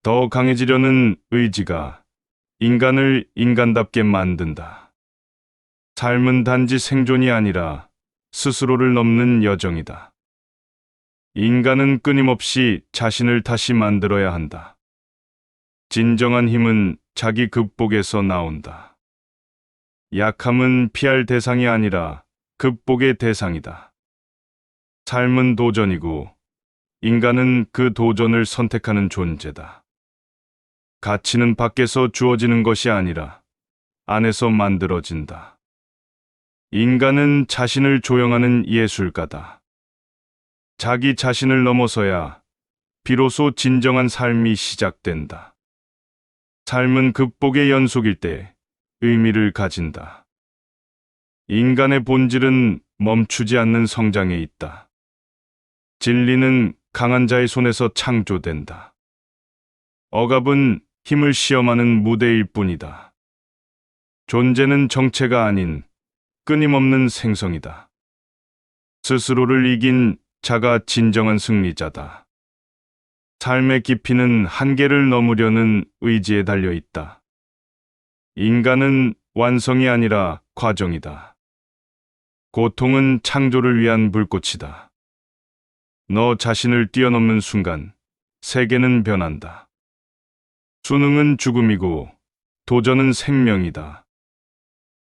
더 강해지려는 의지가 인간을 인간답게 만든다. 삶은 단지 생존이 아니라 스스로를 넘는 여정이다. 인간은 끊임없이 자신을 다시 만들어야 한다. 진정한 힘은 자기 극복에서 나온다. 약함은 피할 대상이 아니라 극복의 대상이다. 삶은 도전이고 인간은 그 도전을 선택하는 존재다. 가치는 밖에서 주어지는 것이 아니라 안에서 만들어진다. 인간은 자신을 조형하는 예술가다. 자기 자신을 넘어서야 비로소 진정한 삶이 시작된다. 삶은 극복의 연속일 때 의미를 가진다. 인간의 본질은 멈추지 않는 성장에 있다. 진리는 강한 자의 손에서 창조된다. 억압은 힘을 시험하는 무대일 뿐이다. 존재는 정체가 아닌 끊임없는 생성이다. 스스로를 이긴 자가 진정한 승리자다. 삶의 깊이는 한계를 넘으려는 의지에 달려 있다. 인간은 완성이 아니라 과정이다. 고통은 창조를 위한 불꽃이다. 너 자신을 뛰어넘는 순간 세계는 변한다. 수능은 죽음이고 도전은 생명이다.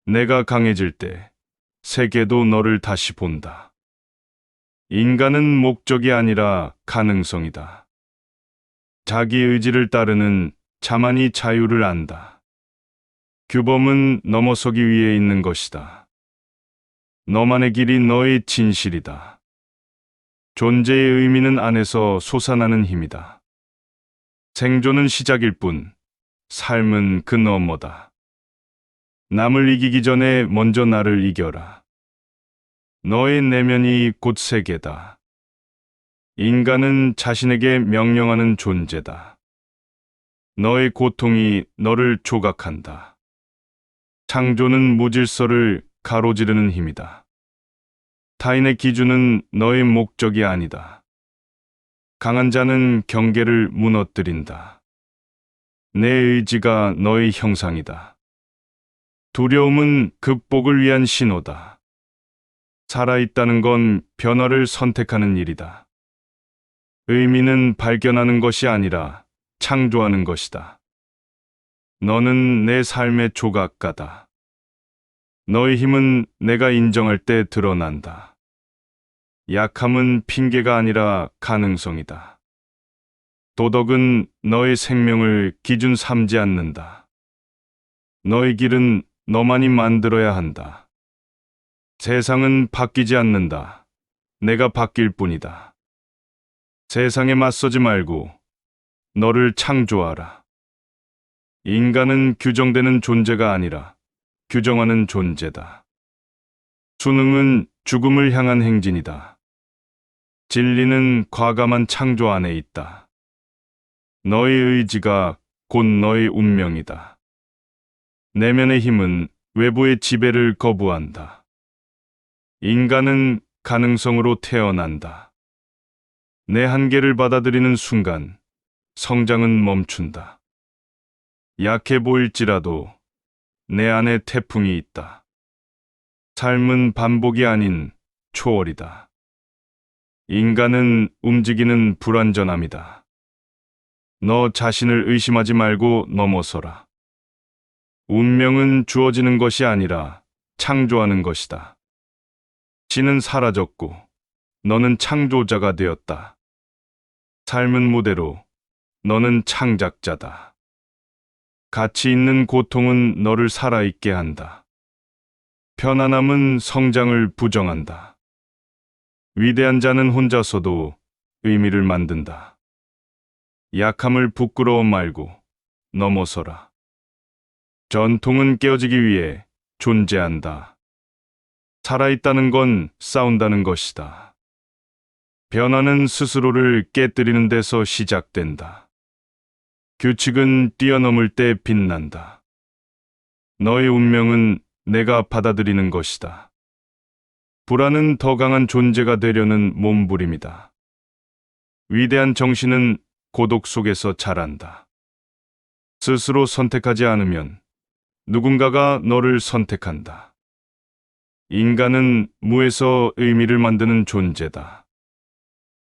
내가 강해질 때 세계도 너를 다시 본다. 인간은 목적이 아니라 가능성이다. 자기 의지를 따르는 자만이 자유를 안다. 규범은 넘어서기 위해 있는 것이다. 너만의 길이 너의 진실이다. 존재의 의미는 안에서 솟아나는 힘이다. 생존은 시작일 뿐, 삶은 그 너머다. 남을 이기기 전에 먼저 나를 이겨라. 너의 내면이 곧 세계다. 인간은 자신에게 명령하는 존재다. 너의 고통이 너를 조각한다. 창조는 무질서를 가로지르는 힘이다. 타인의 기준은 너의 목적이 아니다. 강한 자는 경계를 무너뜨린다. 내 의지가 너의 형상이다. 두려움은 극복을 위한 신호다. 살아있다는 건 변화를 선택하는 일이다. 의미는 발견하는 것이 아니라 창조하는 것이다. 너는 내 삶의 조각가다. 너의 힘은 내가 인정할 때 드러난다. 약함은 핑계가 아니라 가능성이다. 도덕은 너의 생명을 기준 삼지 않는다. 너의 길은 너만이 만들어야 한다. 세상은 바뀌지 않는다. 내가 바뀔 뿐이다. 세상에 맞서지 말고 너를 창조하라. 인간은 규정되는 존재가 아니라 규정하는 존재다. 수능은 죽음을 향한 행진이다. 진리는 과감한 창조 안에 있다. 너의 의지가 곧 너의 운명이다. 내면의 힘은 외부의 지배를 거부한다. 인간은 가능성으로 태어난다. 내 한계를 받아들이는 순간 성장은 멈춘다. 약해 보일지라도 내 안에 태풍이 있다. 삶은 반복이 아닌 초월이다. 인간은 움직이는 불완전함이다. 너 자신을 의심하지 말고 넘어서라. 운명은 주어지는 것이 아니라 창조하는 것이다. 신은 사라졌고 너는 창조자가 되었다. 삶은 무대로 너는 창작자다. 가치 있는 고통은 너를 살아있게 한다. 편안함은 성장을 부정한다. 위대한 자는 혼자서도 의미를 만든다. 약함을 부끄러워 말고 넘어서라. 전통은 깨어지기 위해 존재한다. 살아있다는 건 싸운다는 것이다. 변화는 스스로를 깨뜨리는 데서 시작된다. 규칙은 뛰어넘을 때 빛난다. 너의 운명은 내가 받아들이는 것이다. 불안은 더 강한 존재가 되려는 몸부림이다. 위대한 정신은 고독 속에서 자란다. 스스로 선택하지 않으면 누군가가 너를 선택한다. 인간은 무에서 의미를 만드는 존재다.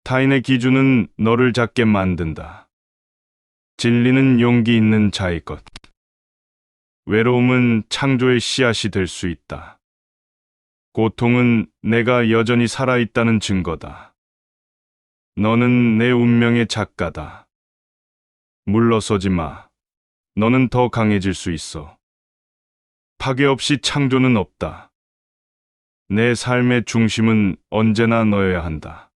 타인의 기준은 너를 작게 만든다. 진리는 용기 있는 자의 것. 외로움은 창조의 씨앗이 될 수 있다. 고통은 내가 여전히 살아있다는 증거다. 너는 내 운명의 작가다. 물러서지 마. 너는 더 강해질 수 있어. 파괴 없이 창조는 없다. 내 삶의 중심은 언제나 너여야 한다.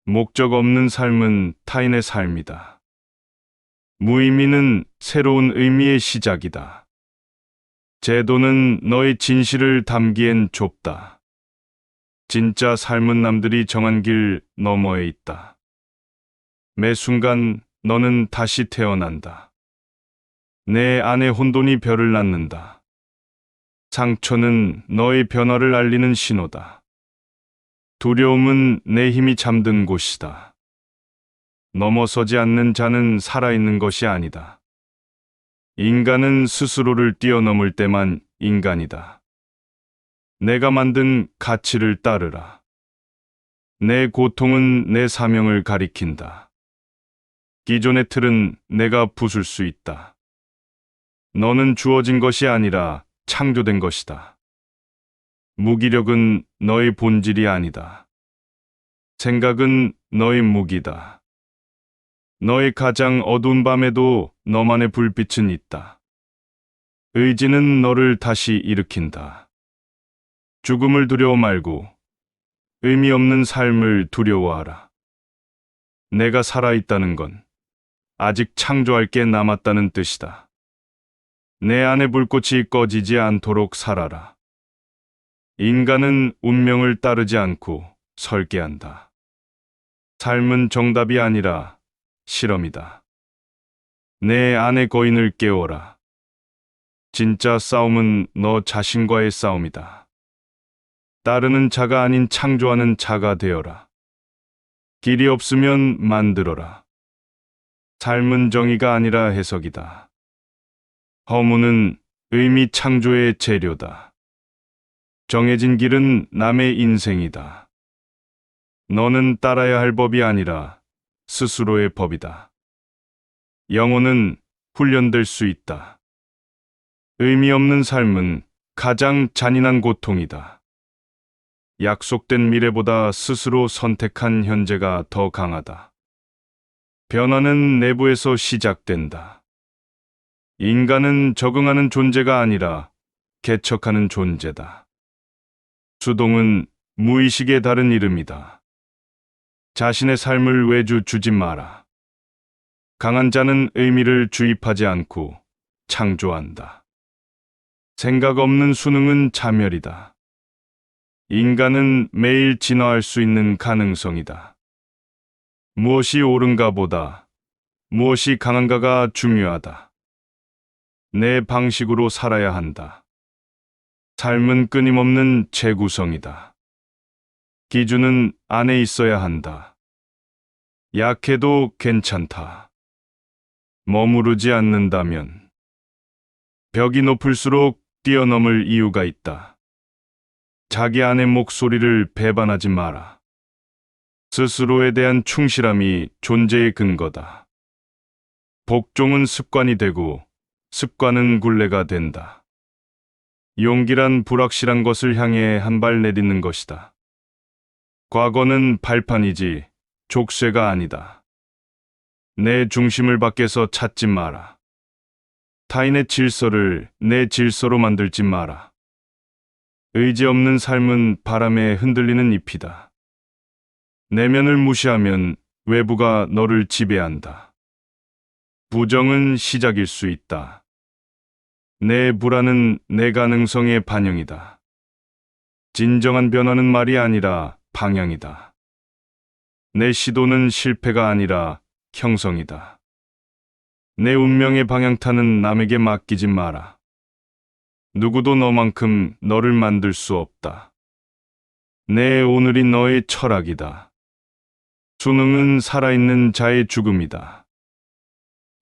목적 없는 삶은 타인의 삶이다. 무의미는 새로운 의미의 시작이다. 제도는 너의 진실을 담기엔 좁다. 진짜 삶은 남들이 정한 길 너머에 있다. 매 순간 너는 다시 태어난다. 내 안의 혼돈이 별을 낳는다. 상처는 너의 변화를 알리는 신호다. 두려움은 내 힘이 잠든 곳이다. 넘어서지 않는 자는 살아있는 것이 아니다. 인간은 스스로를 뛰어넘을 때만 인간이다. 내가 만든 가치를 따르라. 내 고통은 내 사명을 가리킨다. 기존의 틀은 내가 부술 수 있다. 너는 주어진 것이 아니라 창조된 것이다. 무기력은 너의 본질이 아니다. 생각은 너의 무기다. 너의 가장 어두운 밤에도 너만의 불빛은 있다. 의지는 너를 다시 일으킨다. 죽음을 두려워 말고 의미 없는 삶을 두려워하라. 내가 살아있다는 건 아직 창조할 게 남았다는 뜻이다. 내 안의 불꽃이 꺼지지 않도록 살아라. 인간은 운명을 따르지 않고 설계한다. 삶은 정답이 아니라 실험이다. 내 안의 거인을 깨워라. 진짜 싸움은 너 자신과의 싸움이다. 따르는 자가 아닌 창조하는 자가 되어라. 길이 없으면 만들어라. 삶은 정의가 아니라 해석이다. 허무는 의미 창조의 재료다. 정해진 길은 남의 인생이다. 너는 따라야 할 법이 아니라 스스로의 법이다. 영혼은 훈련될 수 있다. 의미 없는 삶은 가장 잔인한 고통이다. 약속된 미래보다 스스로 선택한 현재가 더 강하다. 변화는 내부에서 시작된다. 인간은 적응하는 존재가 아니라 개척하는 존재다. 수동은 무의식의 다른 이름이다. 자신의 삶을 외주 주지 마라. 강한 자는 의미를 주입하지 않고 창조한다. 생각 없는 수능은 자멸이다. 인간은 매일 진화할 수 있는 가능성이다. 무엇이 옳은가 보다 무엇이 강한가가 중요하다. 내 방식으로 살아야 한다. 삶은 끊임없는 재구성이다. 기준은 안에 있어야 한다. 약해도 괜찮다. 머무르지 않는다면 벽이 높을수록 뛰어넘을 이유가 있다. 자기 안의 목소리를 배반하지 마라. 스스로에 대한 충실함이 존재의 근거다. 복종은 습관이 되고 습관은 굴레가 된다. 용기란 불확실한 것을 향해 한 발 내딛는 것이다. 과거는 발판이지 족쇄가 아니다. 내 중심을 밖에서 찾지 마라. 타인의 질서를 내 질서로 만들지 마라. 의지 없는 삶은 바람에 흔들리는 잎이다. 내면을 무시하면 외부가 너를 지배한다. 부정은 시작일 수 있다. 내 불안은 내 가능성의 반영이다. 진정한 변화는 말이 아니라 방향이다. 내 시도는 실패가 아니라 형성이다. 내 운명의 방향타는 남에게 맡기지 마라. 누구도 너만큼 너를 만들 수 없다. 내 오늘이 너의 철학이다. 수능은 살아있는 자의 죽음이다.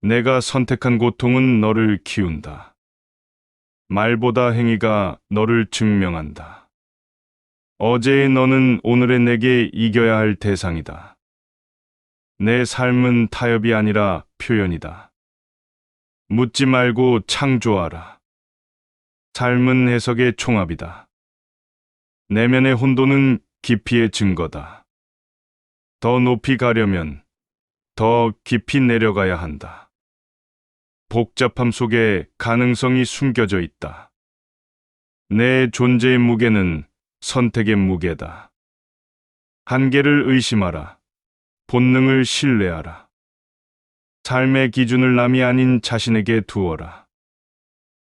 내가 선택한 고통은 너를 키운다. 말보다 행위가 너를 증명한다. 어제의 너는 오늘의 내게 이겨야 할 대상이다. 내 삶은 타협이 아니라 표현이다. 묻지 말고 창조하라. 삶은 해석의 총합이다. 내면의 혼돈은 깊이의 증거다. 더 높이 가려면 더 깊이 내려가야 한다. 복잡함 속에 가능성이 숨겨져 있다. 내 존재의 무게는 선택의 무게다. 한계를 의심하라. 본능을 신뢰하라. 삶의 기준을 남이 아닌 자신에게 두어라.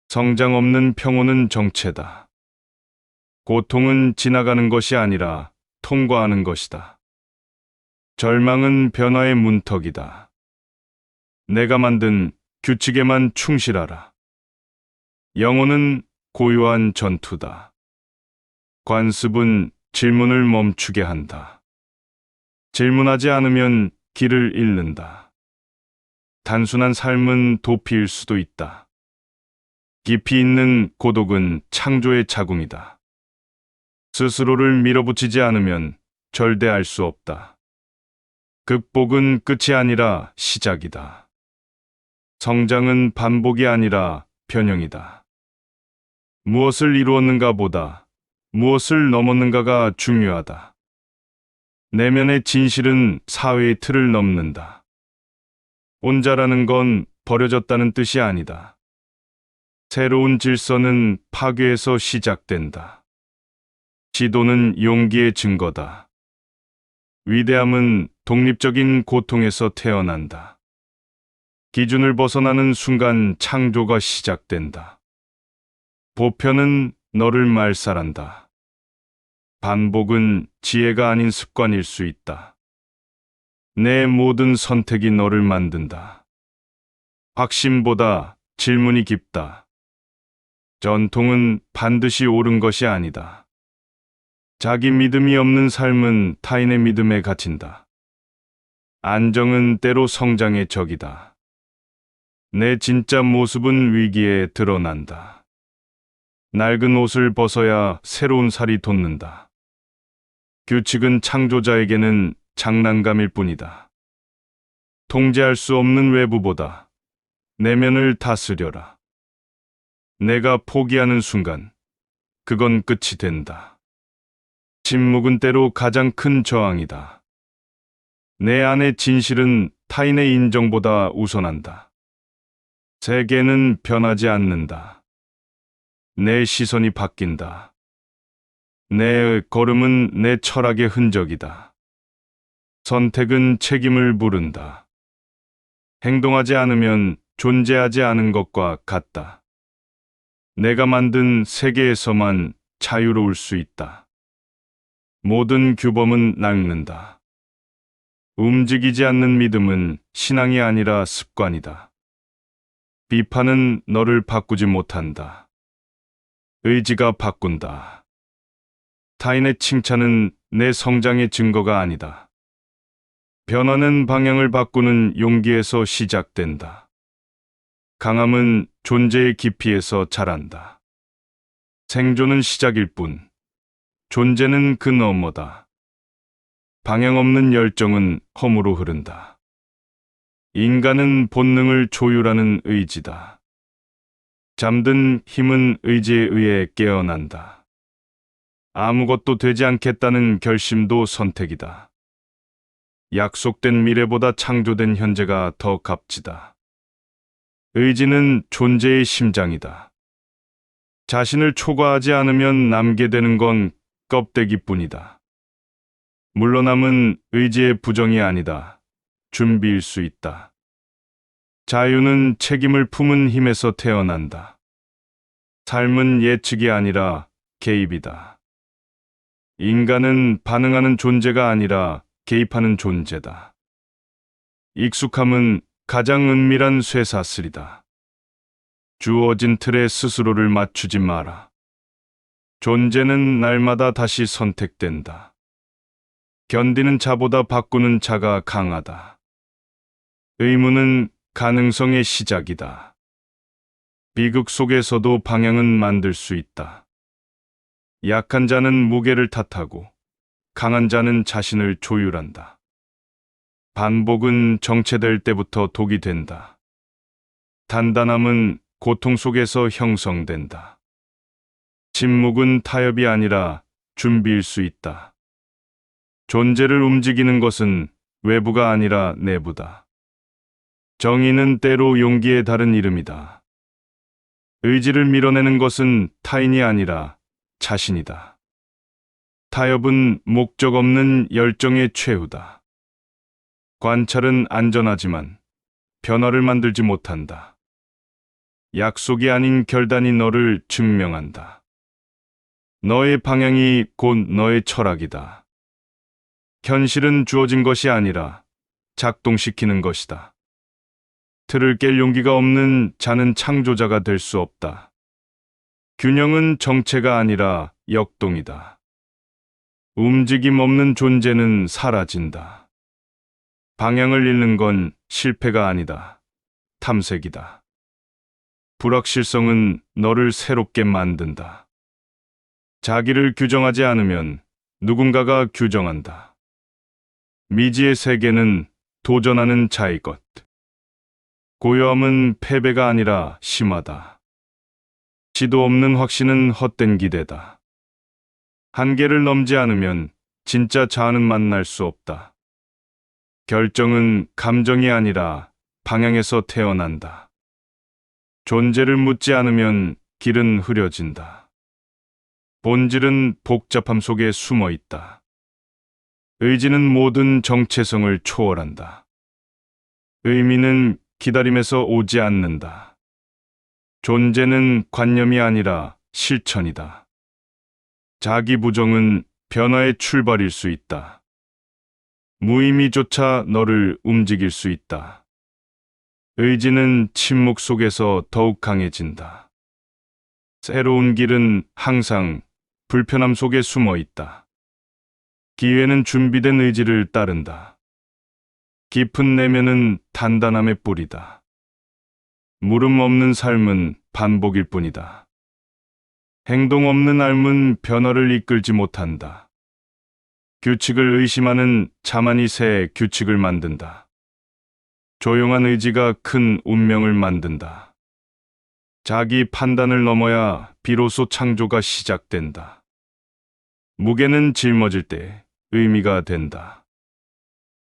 성장 없는 평온은 정체다. 고통은 지나가는 것이 아니라 통과하는 것이다. 절망은 변화의 문턱이다. 내가 만든 규칙에만 충실하라. 영혼은 고요한 전투다. 관습은 질문을 멈추게 한다. 질문하지 않으면 길을 잃는다. 단순한 삶은 도피일 수도 있다. 깊이 있는 고독은 창조의 자궁이다. 스스로를 밀어붙이지 않으면 절대할 수 없다. 극복은 끝이 아니라 시작이다. 성장은 반복이 아니라 변형이다. 무엇을 이루었는가 보다 무엇을 넘었는가가 중요하다. 내면의 진실은 사회의 틀을 넘는다. 혼자라는 건 버려졌다는 뜻이 아니다. 새로운 질서는 파괴에서 시작된다. 시도는 용기의 증거다. 위대함은 독립적인 고통에서 태어난다. 기준을 벗어나는 순간 창조가 시작된다. 보편은 너를 말살한다. 반복은 지혜가 아닌 습관일 수 있다. 내 모든 선택이 너를 만든다. 확신보다 질문이 깊다. 전통은 반드시 옳은 것이 아니다. 자기 믿음이 없는 삶은 타인의 믿음에 갇힌다. 안정은 때로 성장의 적이다. 내 진짜 모습은 위기에 드러난다. 낡은 옷을 벗어야 새로운 살이 돋는다. 규칙은 창조자에게는 장난감일 뿐이다. 통제할 수 없는 외부보다 내면을 다스려라. 내가 포기하는 순간 그건 끝이 된다. 침묵은 때로 가장 큰 저항이다. 내 안의 진실은 타인의 인정보다 우선한다. 세계는 변하지 않는다. 내 시선이 바뀐다. 내 걸음은 내 철학의 흔적이다. 선택은 책임을 물은다. 행동하지 않으면 존재하지 않은 것과 같다. 내가 만든 세계에서만 자유로울 수 있다. 모든 규범은 낡는다. 움직이지 않는 믿음은 신앙이 아니라 습관이다. 비판은 너를 바꾸지 못한다. 의지가 바꾼다. 타인의 칭찬은 내 성장의 증거가 아니다. 변화는 방향을 바꾸는 용기에서 시작된다. 강함은 존재의 깊이에서 자란다. 생존은 시작일 뿐, 존재는 그 너머다. 방향 없는 열정은 허무로 흐른다. 인간은 본능을 조율하는 의지다. 잠든 힘은 의지에 의해 깨어난다. 아무것도 되지 않겠다는 결심도 선택이다. 약속된 미래보다 창조된 현재가 더 값지다. 의지는 존재의 심장이다. 자신을 초과하지 않으면 남게 되는 건 껍데기뿐이다. 물러남은 의지의 부정이 아니다. 준비일 수 있다. 자유는 책임을 품은 힘에서 태어난다. 삶은 예측이 아니라 개입이다. 인간은 반응하는 존재가 아니라 개입하는 존재다. 익숙함은 가장 은밀한 쇠사슬이다. 주어진 틀에 스스로를 맞추지 마라. 존재는 날마다 다시 선택된다. 견디는 자보다 바꾸는 자가 강하다. 의무는 가능성의 시작이다. 비극 속에서도 방향은 만들 수 있다. 약한 자는 무게를 탓하고 강한 자는 자신을 조율한다. 반복은 정체될 때부터 독이 된다. 단단함은 고통 속에서 형성된다. 침묵은 타협이 아니라 준비일 수 있다. 존재를 움직이는 것은 외부가 아니라 내부다. 정의는 때로 용기의 다른 이름이다. 의지를 밀어내는 것은 타인이 아니라 자신이다. 타협은 목적 없는 열정의 최후다. 관찰은 안전하지만 변화를 만들지 못한다. 약속이 아닌 결단이 너를 증명한다. 너의 방향이 곧 너의 철학이다. 현실은 주어진 것이 아니라 작동시키는 것이다. 틀을 깰 용기가 없는 자는 창조자가 될 수 없다. 균형은 정체가 아니라 역동이다. 움직임 없는 존재는 사라진다. 방향을 잃는 건 실패가 아니다. 탐색이다. 불확실성은 너를 새롭게 만든다. 자기를 규정하지 않으면 누군가가 규정한다. 미지의 세계는 도전하는 자의 것. 고요함은 패배가 아니라 심하다. 지도 없는 확신은 헛된 기대다. 한계를 넘지 않으면 진짜 자아는 만날 수 없다. 결정은 감정이 아니라 방향에서 태어난다. 존재를 묻지 않으면 길은 흐려진다. 본질은 복잡함 속에 숨어 있다. 의지는 모든 정체성을 초월한다. 의미는 기다림에서 오지 않는다. 존재는 관념이 아니라 실천이다. 자기 부정은 변화의 출발일 수 있다. 무의미조차 너를 움직일 수 있다. 의지는 침묵 속에서 더욱 강해진다. 새로운 길은 항상 불편함 속에 숨어 있다. 기회는 준비된 의지를 따른다. 깊은 내면은 단단함의 뿌리다. 물음 없는 삶은 반복일 뿐이다. 행동 없는 삶은 변화를 이끌지 못한다. 규칙을 의심하는 자만이 새 규칙을 만든다. 조용한 의지가 큰 운명을 만든다. 자기 판단을 넘어야 비로소 창조가 시작된다. 무게는 짊어질 때 의미가 된다.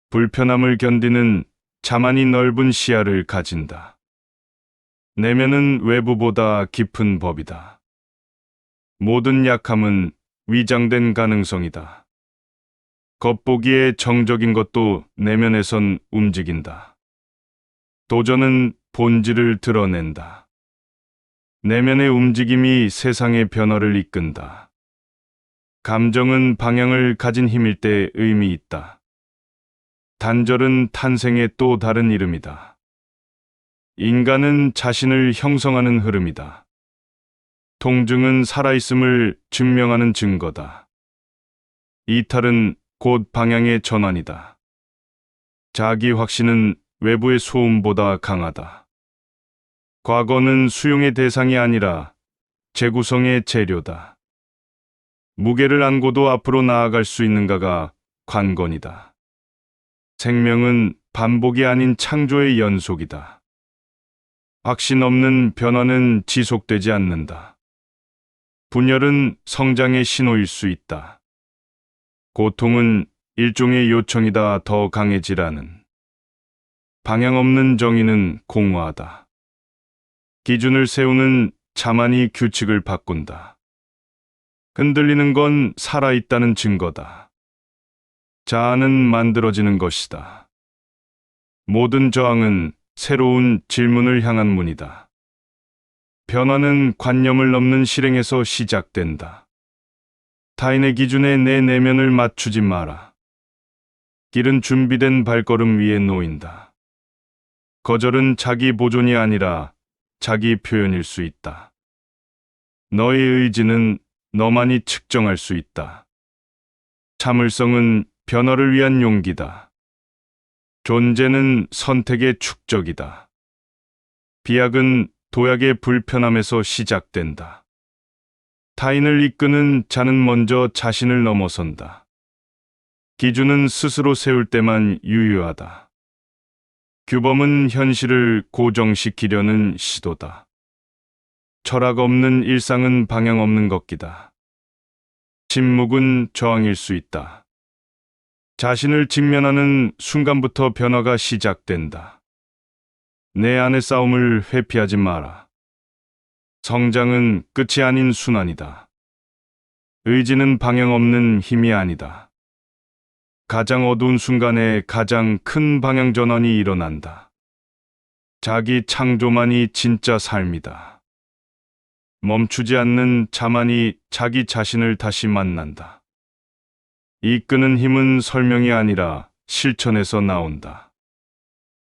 불편함을 견디는 자만이 넓은 시야를 가진다. 내면은 외부보다 깊은 법이다. 모든 약함은 위장된 가능성이다. 겉보기에 정적인 것도 내면에선 움직인다. 도전은 본질을 드러낸다. 내면의 움직임이 세상의 변화를 이끈다. 감정은 방향을 가진 힘일 때 의미 있다. 단절은 탄생의 또 다른 이름이다. 인간은 자신을 형성하는 흐름이다. 통증은 살아있음을 증명하는 증거다. 이탈은 곧 방향의 전환이다. 자기 확신은 외부의 소음보다 강하다. 과거는 수용의 대상이 아니라 재구성의 재료다. 무게를 안고도 앞으로 나아갈 수 있는가가 관건이다. 생명은 반복이 아닌 창조의 연속이다. 확신 없는 변화는 지속되지 않는다. 분열은 성장의 신호일 수 있다. 고통은 일종의 요청이다. 더 강해지라는. 방향 없는 정의는 공허하다. 기준을 세우는 자만이 규칙을 바꾼다. 흔들리는 건 살아있다는 증거다. 자아는 만들어지는 것이다. 모든 저항은 새로운 질문을 향한 문이다. 변화는 관념을 넘는 실행에서 시작된다. 타인의 기준에 내 내면을 맞추지 마라. 길은 준비된 발걸음 위에 놓인다. 거절은 자기 보존이 아니라 자기 표현일 수 있다. 너의 의지는 너만이 측정할 수 있다. 참을성은 변화를 위한 용기다. 존재는 선택의 축적이다. 비약은 도약의 불편함에서 시작된다. 타인을 이끄는 자는 먼저 자신을 넘어선다. 기준은 스스로 세울 때만 유효하다. 규범은 현실을 고정시키려는 시도다. 철학 없는 일상은 방향 없는 걷기다. 침묵은 저항일 수 있다. 자신을 직면하는 순간부터 변화가 시작된다. 내 안의 싸움을 회피하지 마라. 성장은 끝이 아닌 순환이다. 의지는 방향 없는 힘이 아니다. 가장 어두운 순간에 가장 큰 방향 전환이 일어난다. 자기 창조만이 진짜 삶이다. 멈추지 않는 자만이 자기 자신을 다시 만난다. 이끄는 힘은 설명이 아니라 실천에서 나온다.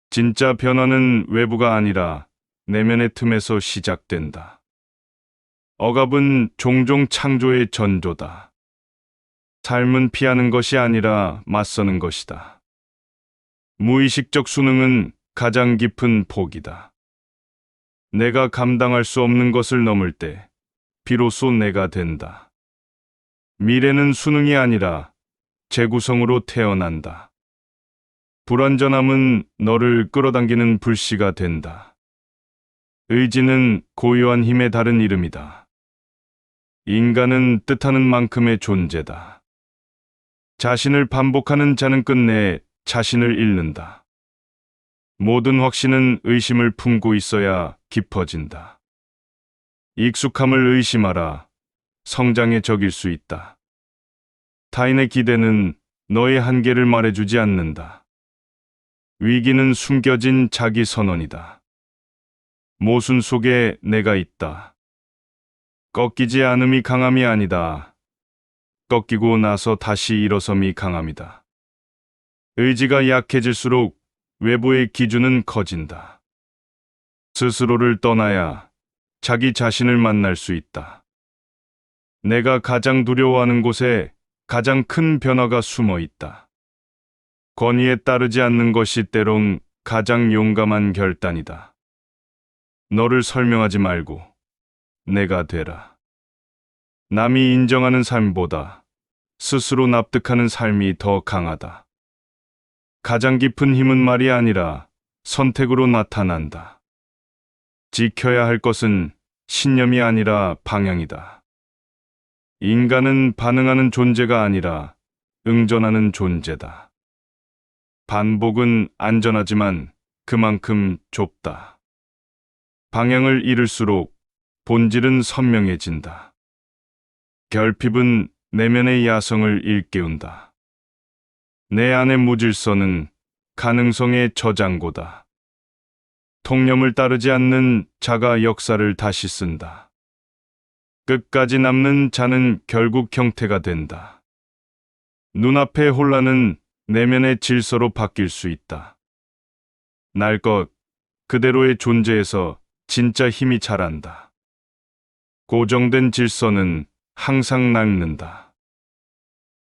진짜 변화는 외부가 아니라 내면의 틈에서 시작된다. 억압은 종종 창조의 전조다. 삶은 피하는 것이 아니라 맞서는 것이다. 무의식적 수능은 가장 깊은 폭이다. 내가 감당할 수 없는 것을 넘을 때 비로소 내가 된다. 미래는 수능이 아니라 재구성으로 태어난다. 불완전함은 너를 끌어당기는 불씨가 된다. 의지는 고유한 힘의 다른 이름이다. 인간은 뜻하는 만큼의 존재다. 자신을 반복하는 자는 끝내 자신을 잃는다. 모든 확신은 의심을 품고 있어야 깊어진다. 익숙함을 의심하라. 성장의 적일 수 있다. 타인의 기대는 너의 한계를 말해주지 않는다. 위기는 숨겨진 자기 선언이다. 모순 속에 내가 있다. 꺾이지 않음이 강함이 아니다. 꺾이고 나서 다시 일어섬이 강함이다. 의지가 약해질수록 외부의 기준은 커진다. 스스로를 떠나야 자기 자신을 만날 수 있다. 내가 가장 두려워하는 곳에 가장 큰 변화가 숨어 있다. 권위에 따르지 않는 것이 때론 가장 용감한 결단이다. 너를 설명하지 말고 내가 되라. 남이 인정하는 삶보다 스스로 납득하는 삶이 더 강하다. 가장 깊은 힘은 말이 아니라 선택으로 나타난다. 지켜야 할 것은 신념이 아니라 방향이다. 인간은 반응하는 존재가 아니라 응전하는 존재다. 반복은 안전하지만 그만큼 좁다. 방향을 잃을수록 본질은 선명해진다. 결핍은 내면의 야성을 일깨운다. 내 안의 무질서는 가능성의 저장고다. 통념을 따르지 않는 자가 역사를 다시 쓴다. 끝까지 남는 자는 결국 형태가 된다. 눈앞의 혼란은 내면의 질서로 바뀔 수 있다. 날 것 그대로의 존재에서 진짜 힘이 자란다. 고정된 질서는 항상 낡는다.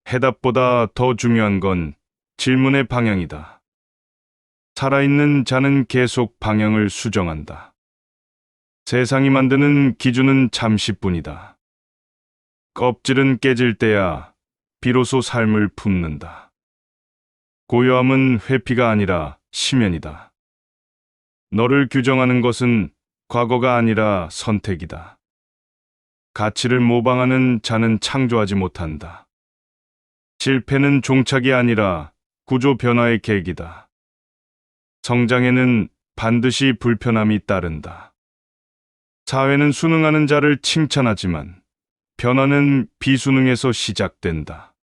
해답보다 더 중요한 건 질문의 방향이다. 살아있는 자는 계속 방향을 수정한다. 세상이 만드는 기준은 잠시뿐이다. 껍질은 깨질 때야 비로소 삶을 품는다. 고요함은 회피가 아니라 심연이다. 너를 규정하는 것은 과거가 아니라 선택이다. 가치를 모방하는 자는 창조하지 못한다. 실패는 종착이 아니라 구조 변화의 계기다. 성장에는 반드시 불편함이 따른다. 사회는 순응하는 자를 칭찬하지만 변화는 비순응에서 시작된다.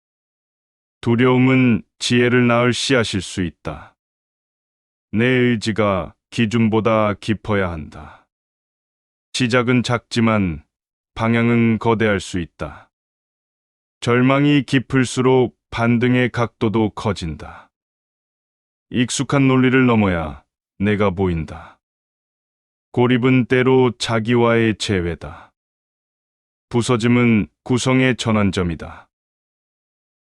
두려움은 지혜를 낳을 씨앗일 수 있다. 내 의지가 기준보다 깊어야 한다. 시작은 작지만 방향은 거대할 수 있다. 절망이 깊을수록 반등의 각도도 커진다. 익숙한 논리를 넘어야 내가 보인다. 고립은 때로 자기와의 재회다. 부서짐은 구성의 전환점이다.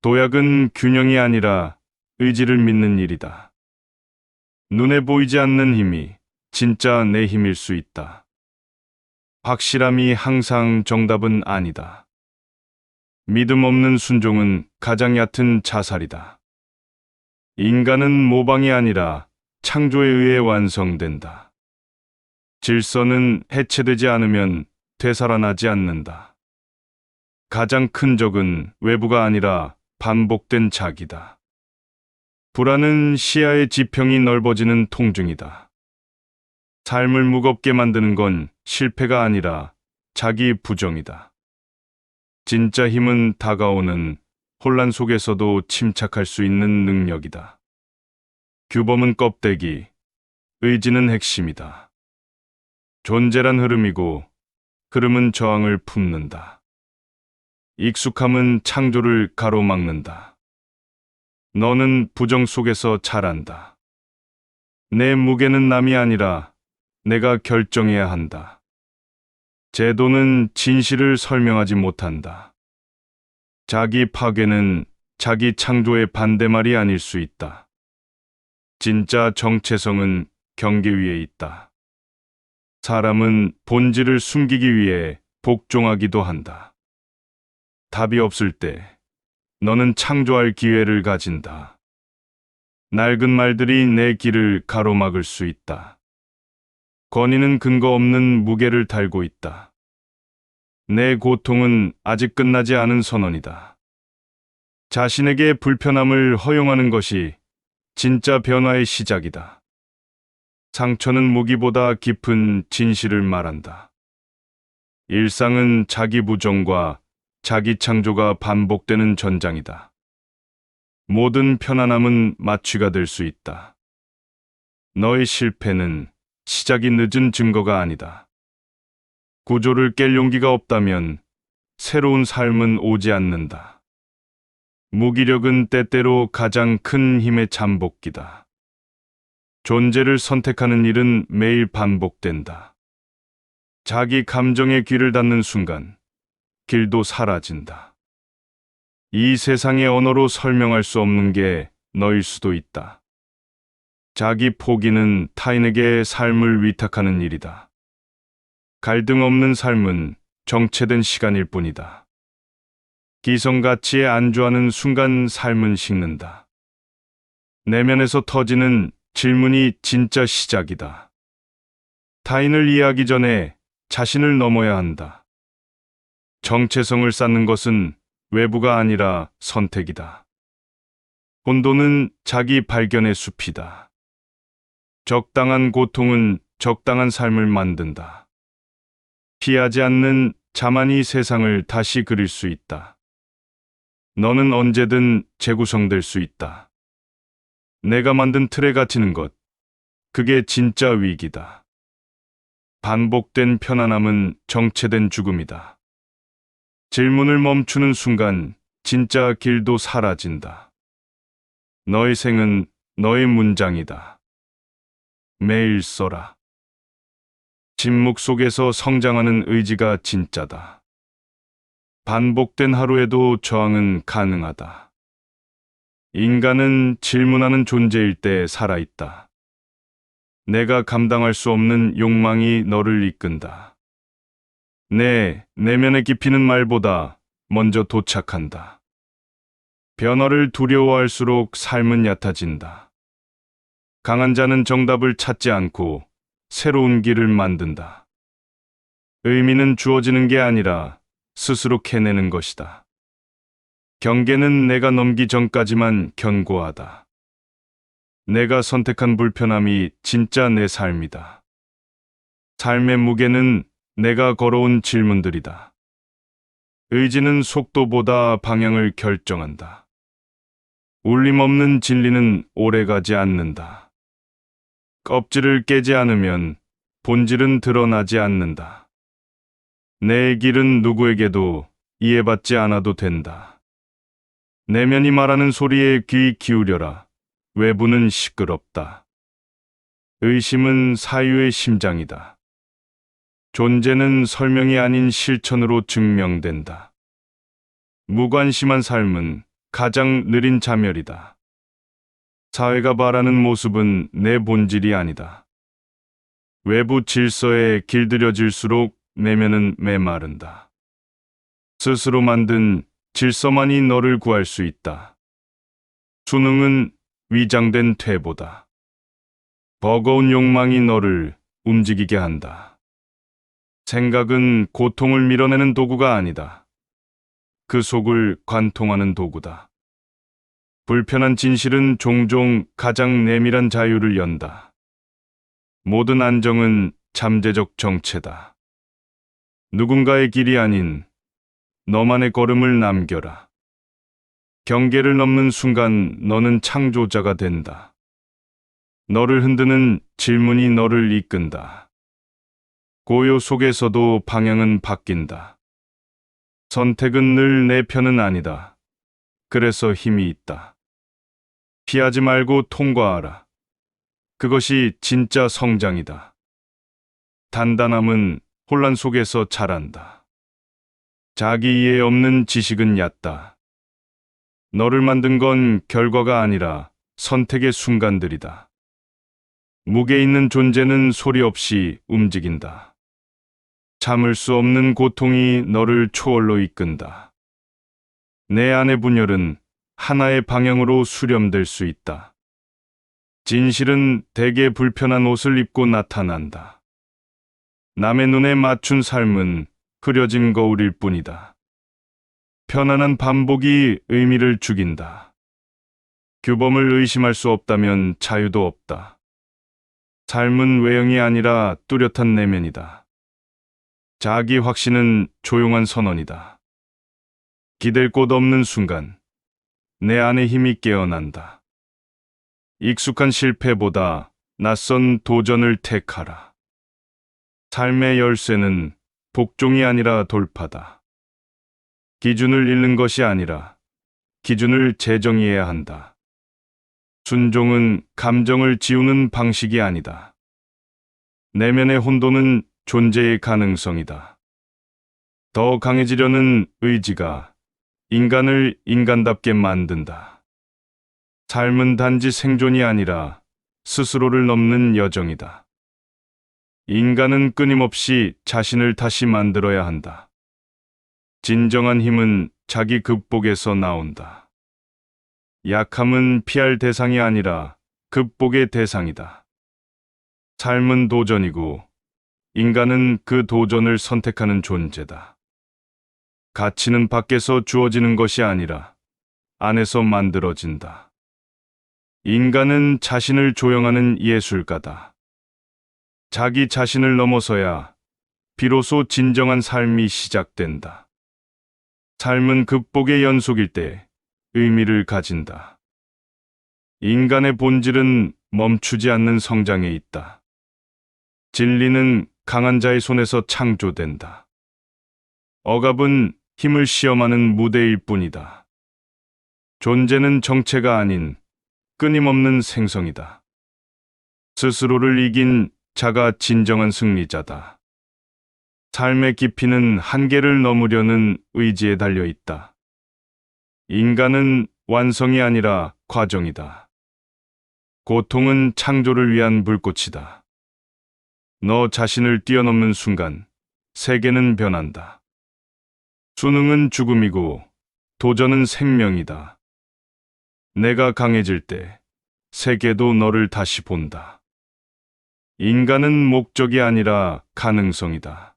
도약은 균형이 아니라 의지를 믿는 일이다. 눈에 보이지 않는 힘이 진짜 내 힘일 수 있다. 확실함이 항상 정답은 아니다. 믿음 없는 순종은 가장 얕은 자살이다. 인간은 모방이 아니라 창조에 의해 완성된다. 질서는 해체되지 않으면 되살아나지 않는다. 가장 큰 적은 외부가 아니라 반복된 자기다. 불안은 시야의 지평이 넓어지는 통증이다. 삶을 무겁게 만드는 건 실패가 아니라 자기 부정이다. 진짜 힘은 다가오는 혼란 속에서도 침착할 수 있는 능력이다. 규범은 껍데기, 의지는 핵심이다. 존재란 흐름이고 흐름은 저항을 품는다. 익숙함은 창조를 가로막는다. 너는 부정 속에서 자란다. 내 무게는 남이 아니라 내가 결정해야 한다. 제도는 진실을 설명하지 못한다. 자기 파괴는 자기 창조의 반대말이 아닐 수 있다. 진짜 정체성은 경계 위에 있다. 사람은 본질을 숨기기 위해 복종하기도 한다. 답이 없을 때 너는 창조할 기회를 가진다. 낡은 말들이 내 길을 가로막을 수 있다. 권위는 근거 없는 무게를 달고 있다. 내 고통은 아직 끝나지 않은 선언이다. 자신에게 불편함을 허용하는 것이 진짜 변화의 시작이다. 상처는 무기보다 깊은 진실을 말한다. 일상은 자기 부정과 자기 창조가 반복되는 전장이다. 모든 편안함은 마취가 될 수 있다. 너의 실패는 시작이 늦은 증거가 아니다. 구조를 깰 용기가 없다면 새로운 삶은 오지 않는다. 무기력은 때때로 가장 큰 힘의 잠복기다. 존재를 선택하는 일은 매일 반복된다. 자기 감정에 귀를 닫는 순간 길도 사라진다. 이 세상의 언어로 설명할 수 없는 게 너일 수도 있다. 자기 포기는 타인에게 삶을 위탁하는 일이다. 갈등 없는 삶은 정체된 시간일 뿐이다. 기성가치에 안주하는 순간 삶은 식는다. 내면에서 터지는 질문이 진짜 시작이다. 타인을 이해하기 전에 자신을 넘어야 한다. 정체성을 쌓는 것은 외부가 아니라 선택이다. 혼돈은 자기 발견의 숲이다. 적당한 고통은 적당한 삶을 만든다. 피하지 않는 자만이 세상을 다시 그릴 수 있다. 너는 언제든 재구성될 수 있다. 내가 만든 틀에 갇히는 것, 그게 진짜 위기다. 반복된 편안함은 정체된 죽음이다. 질문을 멈추는 순간 진짜 길도 사라진다. 너의 생은 너의 문장이다. 매일 써라. 침묵 속에서 성장하는 의지가 진짜다. 반복된 하루에도 저항은 가능하다. 인간은 질문하는 존재일 때 살아있다. 내가 감당할 수 없는 욕망이 너를 이끈다. 내 내면의 깊이는 말보다 먼저 도착한다. 변화를 두려워할수록 삶은 얕아진다. 강한 자는 정답을 찾지 않고 새로운 길을 만든다. 의미는 주어지는 게 아니라 스스로 캐내는 것이다. 경계는 내가 넘기 전까지만 견고하다. 내가 선택한 불편함이 진짜 내 삶이다. 삶의 무게는 내가 걸어온 질문들이다. 의지는 속도보다 방향을 결정한다. 울림 없는 진리는 오래가지 않는다. 껍질을 깨지 않으면 본질은 드러나지 않는다. 내 길은 누구에게도 이해받지 않아도 된다. 내면이 말하는 소리에 귀 기울여라. 외부는 시끄럽다. 의심은 사유의 심장이다. 존재는 설명이 아닌 실천으로 증명된다. 무관심한 삶은 가장 느린 자멸이다. 사회가 바라는 모습은 내 본질이 아니다. 외부 질서에 길들여질수록 내면은 메마른다. 스스로 만든 질서만이 너를 구할 수 있다. 수능은 위장된 퇴보다. 버거운 욕망이 너를 움직이게 한다. 생각은 고통을 밀어내는 도구가 아니다. 그 속을 관통하는 도구다. 불편한 진실은 종종 가장 내밀한 자유를 연다. 모든 안정은 잠재적 정체다. 누군가의 길이 아닌 너만의 걸음을 남겨라. 경계를 넘는 순간 너는 창조자가 된다. 너를 흔드는 질문이 너를 이끈다. 고요 속에서도 방향은 바뀐다. 선택은 늘 내 편은 아니다. 그래서 힘이 있다. 피하지 말고 통과하라. 그것이 진짜 성장이다. 단단함은 혼란 속에서 자란다. 자기 이해 없는 지식은 얕다. 너를 만든 건 결과가 아니라 선택의 순간들이다. 무게 있는 존재는 소리 없이 움직인다. 참을 수 없는 고통이 너를 초월로 이끈다. 내 안의 분열은 하나의 방향으로 수렴될 수 있다. 진실은 대개 불편한 옷을 입고 나타난다. 남의 눈에 맞춘 삶은 흐려진 거울일 뿐이다. 편안한 반복이 의미를 죽인다. 규범을 의심할 수 없다면 자유도 없다. 삶은 외형이 아니라 뚜렷한 내면이다. 자기 확신은 조용한 선언이다. 기댈 곳 없는 순간 내 안의 힘이 깨어난다. 익숙한 실패보다 낯선 도전을 택하라. 삶의 열쇠는 복종이 아니라 돌파다. 기준을 잃는 것이 아니라 기준을 재정의해야 한다. 순종은 감정을 지우는 방식이 아니다. 내면의 혼돈은 존재의 가능성이다. 더 강해지려는 의지가 인간을 인간답게 만든다. 삶은 단지 생존이 아니라 스스로를 넘는 여정이다. 인간은 끊임없이 자신을 다시 만들어야 한다. 진정한 힘은 자기 극복에서 나온다. 약함은 피할 대상이 아니라 극복의 대상이다. 삶은 도전이고 인간은 그 도전을 선택하는 존재다. 가치는 밖에서 주어지는 것이 아니라 안에서 만들어진다. 인간은 자신을 조형하는 예술가다. 자기 자신을 넘어서야 비로소 진정한 삶이 시작된다. 삶은 극복의 연속일 때 의미를 가진다. 인간의 본질은 멈추지 않는 성장에 있다. 진리는 강한 자의 손에서 창조된다. 억압은 힘을 시험하는 무대일 뿐이다. 존재는 정체가 아닌 끊임없는 생성이다. 스스로를 이긴 자가 진정한 승리자다. 삶의 깊이는 한계를 넘으려는 의지에 달려 있다. 인간은 완성이 아니라 과정이다. 고통은 창조를 위한 불꽃이다. 너 자신을 뛰어넘는 순간 세계는 변한다. 수능은 죽음이고 도전은 생명이다. 내가 강해질 때 세계도 너를 다시 본다. 인간은 목적이 아니라 가능성이다.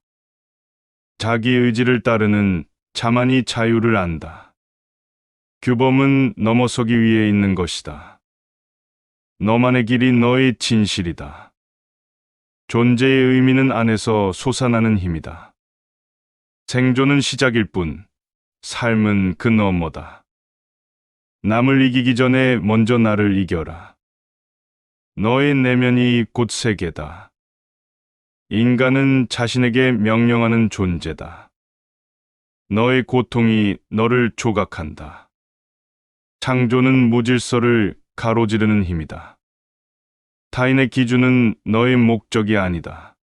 자기 의지를 따르는 자만이 자유를 안다. 규범은 넘어서기 위해 있는 것이다. 너만의 길이 너의 진실이다. 존재의 의미는 안에서 솟아나는 힘이다. 생존은 시작일 뿐, 삶은 그 너머다. 남을 이기기 전에 먼저 나를 이겨라. 너의 내면이 곧 세계다. 인간은 자신에게 명령하는 존재다. 너의 고통이 너를 조각한다. 창조는 무질서를 가로지르는 힘이다. 타인의 기준은 너의 목적이 아니다.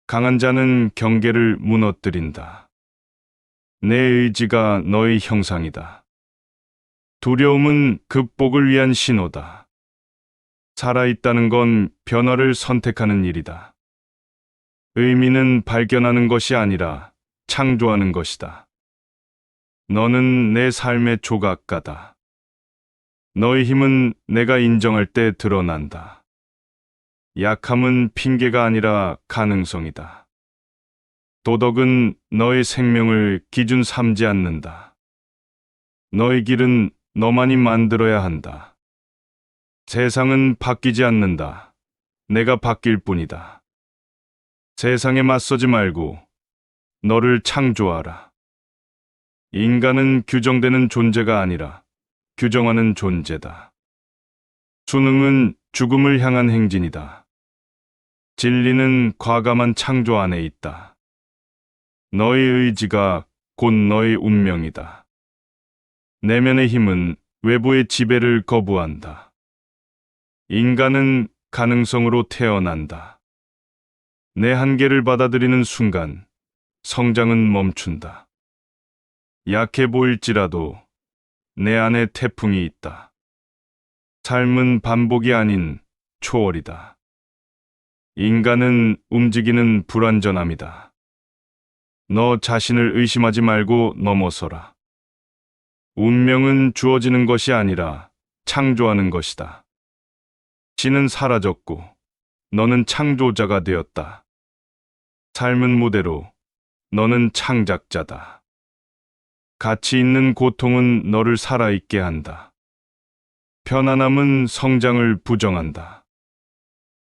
강한 자는 경계를 무너뜨린다. 내 의지가 너의 형상이다. 두려움은 극복을 위한 신호다. 살아있다는 건 변화를 선택하는 일이다. 의미는 발견하는 것이 아니라 창조하는 것이다. 너는 내 삶의 조각가다. 너의 힘은 내가 인정할 때 드러난다. 약함은 핑계가 아니라 가능성이다. 도덕은 너의 생명을 기준 삼지 않는다. 너의 길은 너만이 만들어야 한다. 세상은 바뀌지 않는다. 내가 바뀔 뿐이다. 세상에 맞서지 말고 너를 창조하라. 인간은 규정되는 존재가 아니라 규정하는 존재다. 수능은 죽음을 향한 행진이다. 진리는 과감한 창조 안에 있다. 너의 의지가 곧 너의 운명이다. 내면의 힘은 외부의 지배를 거부한다. 인간은 가능성으로 태어난다. 내 한계를 받아들이는 순간 성장은 멈춘다. 약해 보일지라도 내 안에 태풍이 있다. 삶은 반복이 아닌 초월이다. 인간은 움직이는 불완전함이다. 너 자신을 의심하지 말고 넘어서라. 운명은 주어지는 것이 아니라 창조하는 것이다. 신은 사라졌고 너는 창조자가 되었다. 삶은 무대로 너는 창작자다. 가치 있는 고통은 너를 살아있게 한다. 편안함은 성장을 부정한다.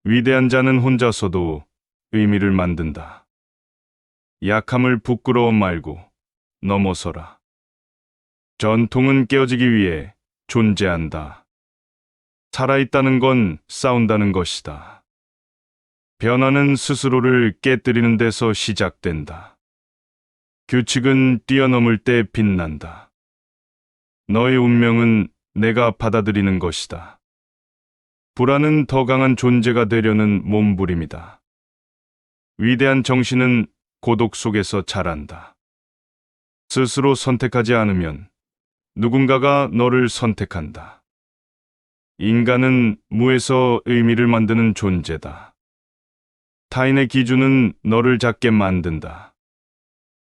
위대한 자는 혼자서도 의미를 만든다. 약함을 부끄러워 말고 넘어서라. 전통은 깨어지기 위해 존재한다. 살아있다는 건 싸운다는 것이다. 변화는 스스로를 깨뜨리는 데서 시작된다. 규칙은 뛰어넘을 때 빛난다. 너의 운명은 내가 받아들이는 것이다. 불안은 더 강한 존재가 되려는 몸부림이다. 위대한 정신은 고독 속에서 자란다. 스스로 선택하지 않으면 누군가가 너를 선택한다. 인간은 무에서 의미를 만드는 존재다. 타인의 기준은 너를 작게 만든다.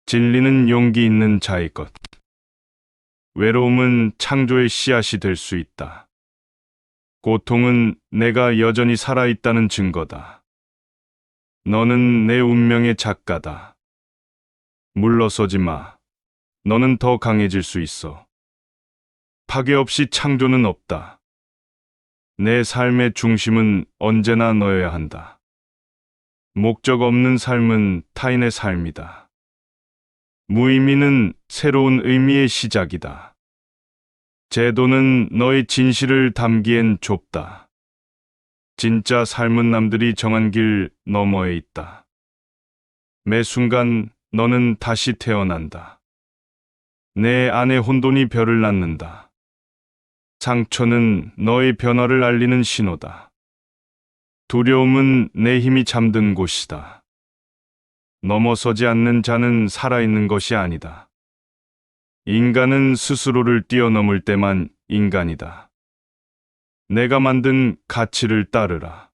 진리는 용기 있는 자의 것. 외로움은 창조의 씨앗이 될 수 있다. 고통은 내가 여전히 살아있다는 증거다. 너는 내 운명의 작가다. 물러서지 마. 너는 더 강해질 수 있어. 파괴 없이 창조는 없다. 내 삶의 중심은 언제나 너여야 한다. 목적 없는 삶은 타인의 삶이다. 무의미는 새로운 의미의 시작이다. 제도는 너의 진실을 담기엔 좁다. 진짜 삶은 남들이 정한 길 너머에 있다. 매 순간 너는 다시 태어난다. 내 안의 혼돈이 별을 낳는다. 상처는 너의 변화를 알리는 신호다. 두려움은 내 힘이 잠든 곳이다. 넘어서지 않는 자는 살아있는 것이 아니다. 인간은 스스로를 뛰어넘을 때만 인간이다. 내가 만든 가치를 따르라.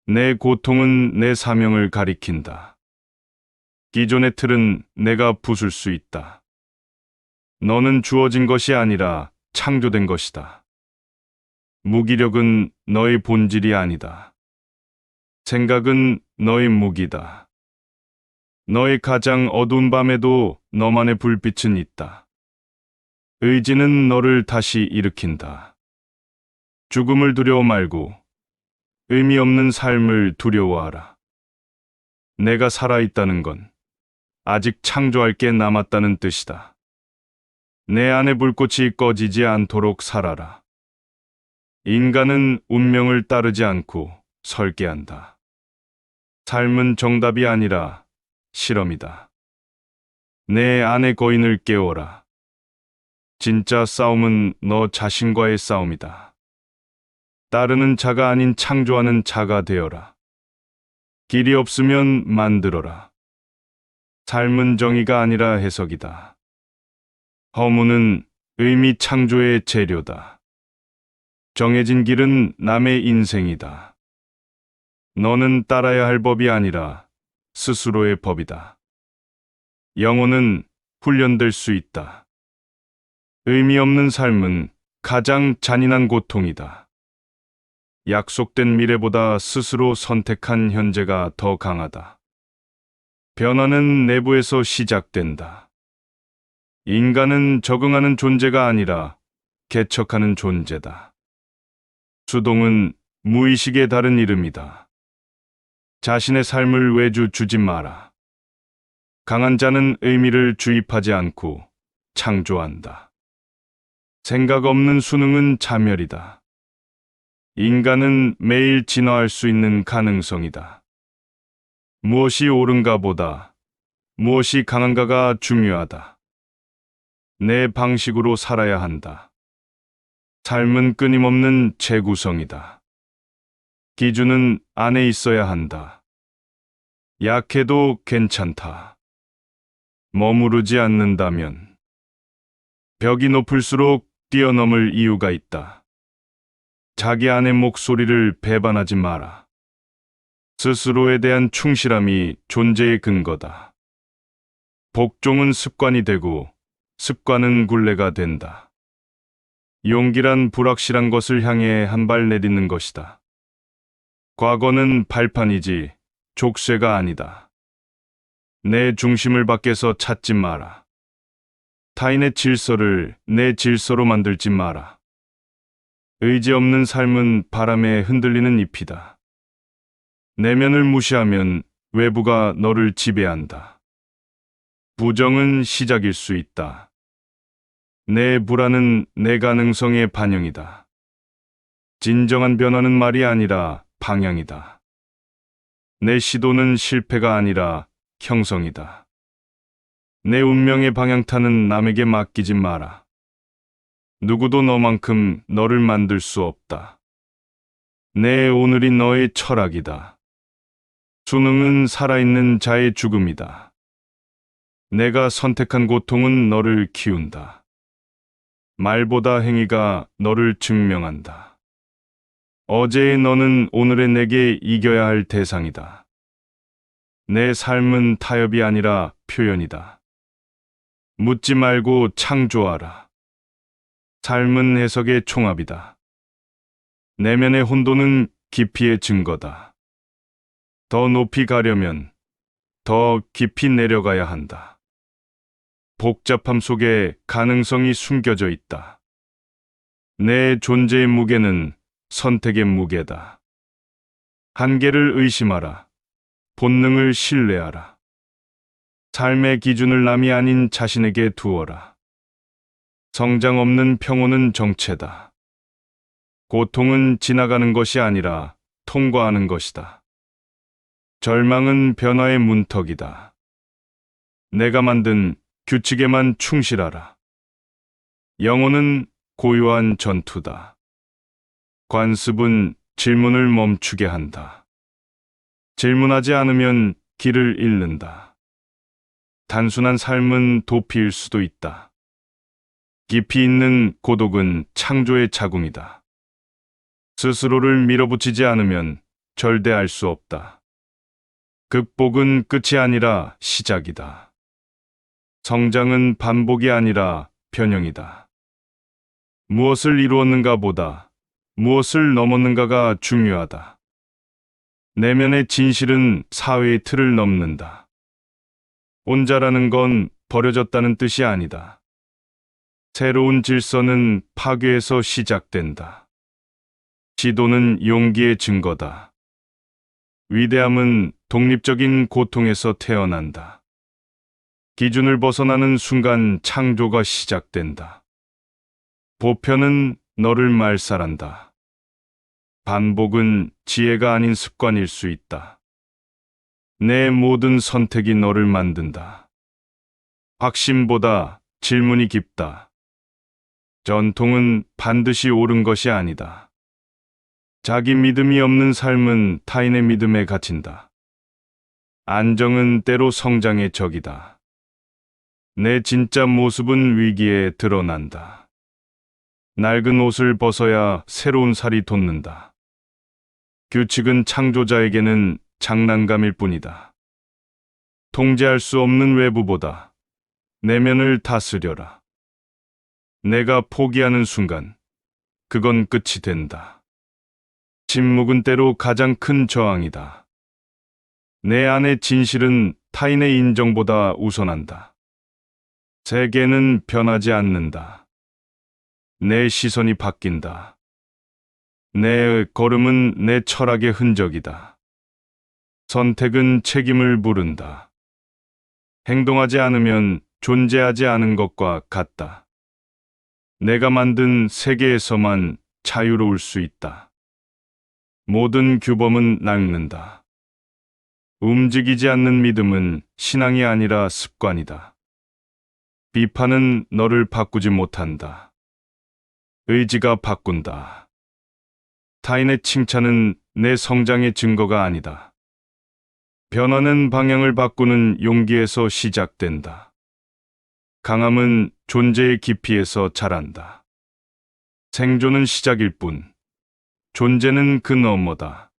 내 고통은 내 사명을 가리킨다. 기존의 틀은 내가 부술 수 있다. 너는 주어진 것이 아니라 창조된 것이다. 무기력은 너의 본질이 아니다. 생각은 너의 무기다. 너의 가장 어두운 밤에도 너만의 불빛은 있다. 의지는 너를 다시 일으킨다. 죽음을 두려워 말고 의미 없는 삶을 두려워하라. 내가 살아있다는 건 아직 창조할 게 남았다는 뜻이다. 내 안의 불꽃이 꺼지지 않도록 살아라. 인간은 운명을 따르지 않고 설계한다. 삶은 정답이 아니라 실험이다. 내 안의 거인을 깨워라. 진짜 싸움은 너 자신과의 싸움이다. 따르는 자가 아닌 창조하는 자가 되어라. 길이 없으면 만들어라. 삶은 정의가 아니라 해석이다. 허무는 의미 창조의 재료다. 정해진 길은 남의 인생이다. 너는 따라야 할 법이 아니라 스스로의 법이다. 영혼은 훈련될 수 있다. 의미 없는 삶은 가장 잔인한 고통이다. 약속된 미래보다 스스로 선택한 현재가 더 강하다. 변화는 내부에서 시작된다. 인간은 적응하는 존재가 아니라 개척하는 존재다. 수동은 무의식의 다른 이름이다. 자신의 삶을 외주 주지 마라. 강한 자는 의미를 주입하지 않고 창조한다. 생각 없는 수능은 자멸이다. 인간은 매일 진화할 수 있는 가능성이다. 무엇이 옳은가 보다 무엇이 강한가가 중요하다. 내 방식으로 살아야 한다. 삶은 끊임없는 재구성이다. 기준은 안에 있어야 한다. 약해도 괜찮다. 머무르지 않는다면 벽이 높을수록 뛰어넘을 이유가 있다. 자기 안의 목소리를 배반하지 마라. 스스로에 대한 충실함이 존재의 근거다. 복종은 습관이 되고 습관은 굴레가 된다. 용기란 불확실한 것을 향해 한 발 내딛는 것이다. 과거는 발판이지 족쇄가 아니다. 내 중심을 밖에서 찾지 마라. 타인의 질서를 내 질서로 만들지 마라. 의지 없는 삶은 바람에 흔들리는 잎이다. 내면을 무시하면 외부가 너를 지배한다. 부정은 시작일 수 있다. 내 불안은 내 가능성의 반영이다. 진정한 변화는 말이 아니라 방향이다. 내 시도는 실패가 아니라 형성이다. 내 운명의 방향타는 남에게 맡기지 마라. 누구도 너만큼 너를 만들 수 없다. 내 오늘이 너의 철학이다. 수능은 살아있는 자의 죽음이다. 내가 선택한 고통은 너를 키운다. 말보다 행위가 너를 증명한다. 어제의 너는 오늘의 내게 이겨야 할 대상이다. 내 삶은 타협이 아니라 표현이다. 묻지 말고 창조하라. 삶은 해석의 총합이다. 내면의 혼돈은 깊이의 증거다. 더 높이 가려면 더 깊이 내려가야 한다. 복잡함 속에 가능성이 숨겨져 있다. 내 존재의 무게는 선택의 무게다. 한계를 의심하라. 본능을 신뢰하라. 삶의 기준을 남이 아닌 자신에게 두어라. 성장 없는 평온은 정체다. 고통은 지나가는 것이 아니라 통과하는 것이다. 절망은 변화의 문턱이다. 내가 만든 규칙에만 충실하라. 영혼은 고요한 전투다. 관습은 질문을 멈추게 한다. 질문하지 않으면 길을 잃는다. 단순한 삶은 도피일 수도 있다. 깊이 있는 고독은 창조의 자궁이다. 스스로를 밀어붙이지 않으면 절대할 수 없다. 극복은 끝이 아니라 시작이다. 성장은 반복이 아니라 변형이다. 무엇을 이루었는가 보다 무엇을 넘었는가가 중요하다. 내면의 진실은 사회의 틀을 넘는다. 혼자라는 건 버려졌다는 뜻이 아니다. 새로운 질서는 파괴에서 시작된다. 시도는 용기의 증거다. 위대함은 독립적인 고통에서 태어난다. 기준을 벗어나는 순간 창조가 시작된다. 보편은 너를 말살한다. 반복은 지혜가 아닌 습관일 수 있다. 내 모든 선택이 너를 만든다. 확신보다 질문이 깊다. 전통은 반드시 옳은 것이 아니다. 자기 믿음이 없는 삶은 타인의 믿음에 갇힌다. 안정은 때로 성장의 적이다. 내 진짜 모습은 위기에 드러난다. 낡은 옷을 벗어야 새로운 살이 돋는다. 규칙은 창조자에게는 장난감일 뿐이다. 통제할 수 없는 외부보다 내면을 다스려라. 내가 포기하는 순간 그건 끝이 된다. 침묵은 때로 가장 큰 저항이다. 내 안의 진실은 타인의 인정보다 우선한다. 세계는 변하지 않는다. 내 시선이 바뀐다. 내 걸음은 내 철학의 흔적이다. 선택은 책임을 물은다. 행동하지 않으면 존재하지 않은 것과 같다. 내가 만든 세계에서만 자유로울 수 있다. 모든 규범은 낡는다. 움직이지 않는 믿음은 신앙이 아니라 습관이다. 비판은 너를 바꾸지 못한다. 의지가 바꾼다. 타인의 칭찬은 내 성장의 증거가 아니다. 변화는 방향을 바꾸는 용기에서 시작된다. 강함은 존재의 깊이에서 자란다. 생존은 시작일 뿐, 존재는 그 너머다.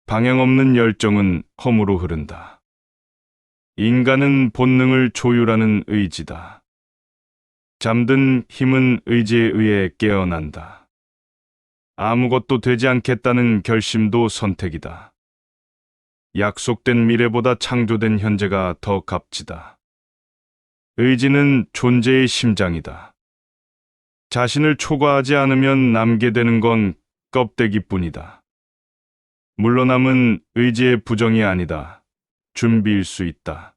방향 없는 열정은 허무로 흐른다. 인간은 본능을 조율하는 의지다. 잠든 힘은 의지에 의해 깨어난다. 아무것도 되지 않겠다는 결심도 선택이다. 약속된 미래보다 창조된 현재가 더 값지다. 의지는 존재의 심장이다. 자신을 초과하지 않으면 남게 되는 건 껍데기뿐이다. 물러남은 의지의 부정이 아니다. 준비일 수 있다.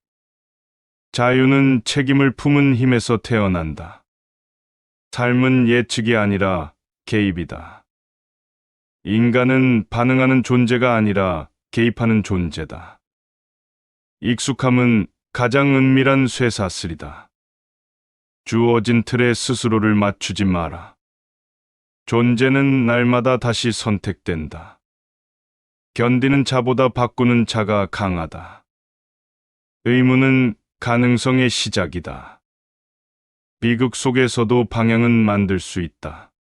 자유는 책임을 품은 힘에서 태어난다. 삶은 예측이 아니라 개입이다. 인간은 반응하는 존재가 아니라 개입하는 존재다. 익숙함은 가장 은밀한 쇠사슬이다. 주어진 틀에 스스로를 맞추지 마라. 존재는 날마다 다시 선택된다. 견디는 자보다 바꾸는 자가 강하다. 의무는 가능성의 시작이다. 비극 속에서도 방향은 만들 수 있다.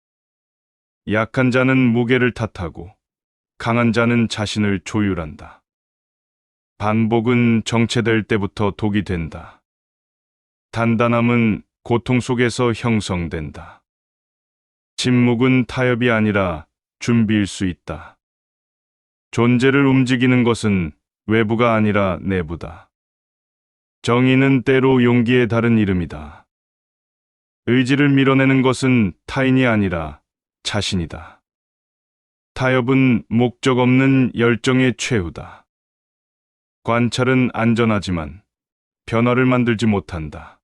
약한 자는 무게를 탓하고 강한 자는 자신을 조율한다. 반복은 정체될 때부터 독이 된다. 단단함은 고통 속에서 형성된다. 침묵은 타협이 아니라 준비일 수 있다. 존재를 움직이는 것은 외부가 아니라 내부다. 정의는 때로 용기의 다른 이름이다. 의지를 밀어내는 것은 타인이 아니라 자신이다. 타협은 목적 없는 열정의 최후다. 관찰은 안전하지만 변화를 만들지 못한다.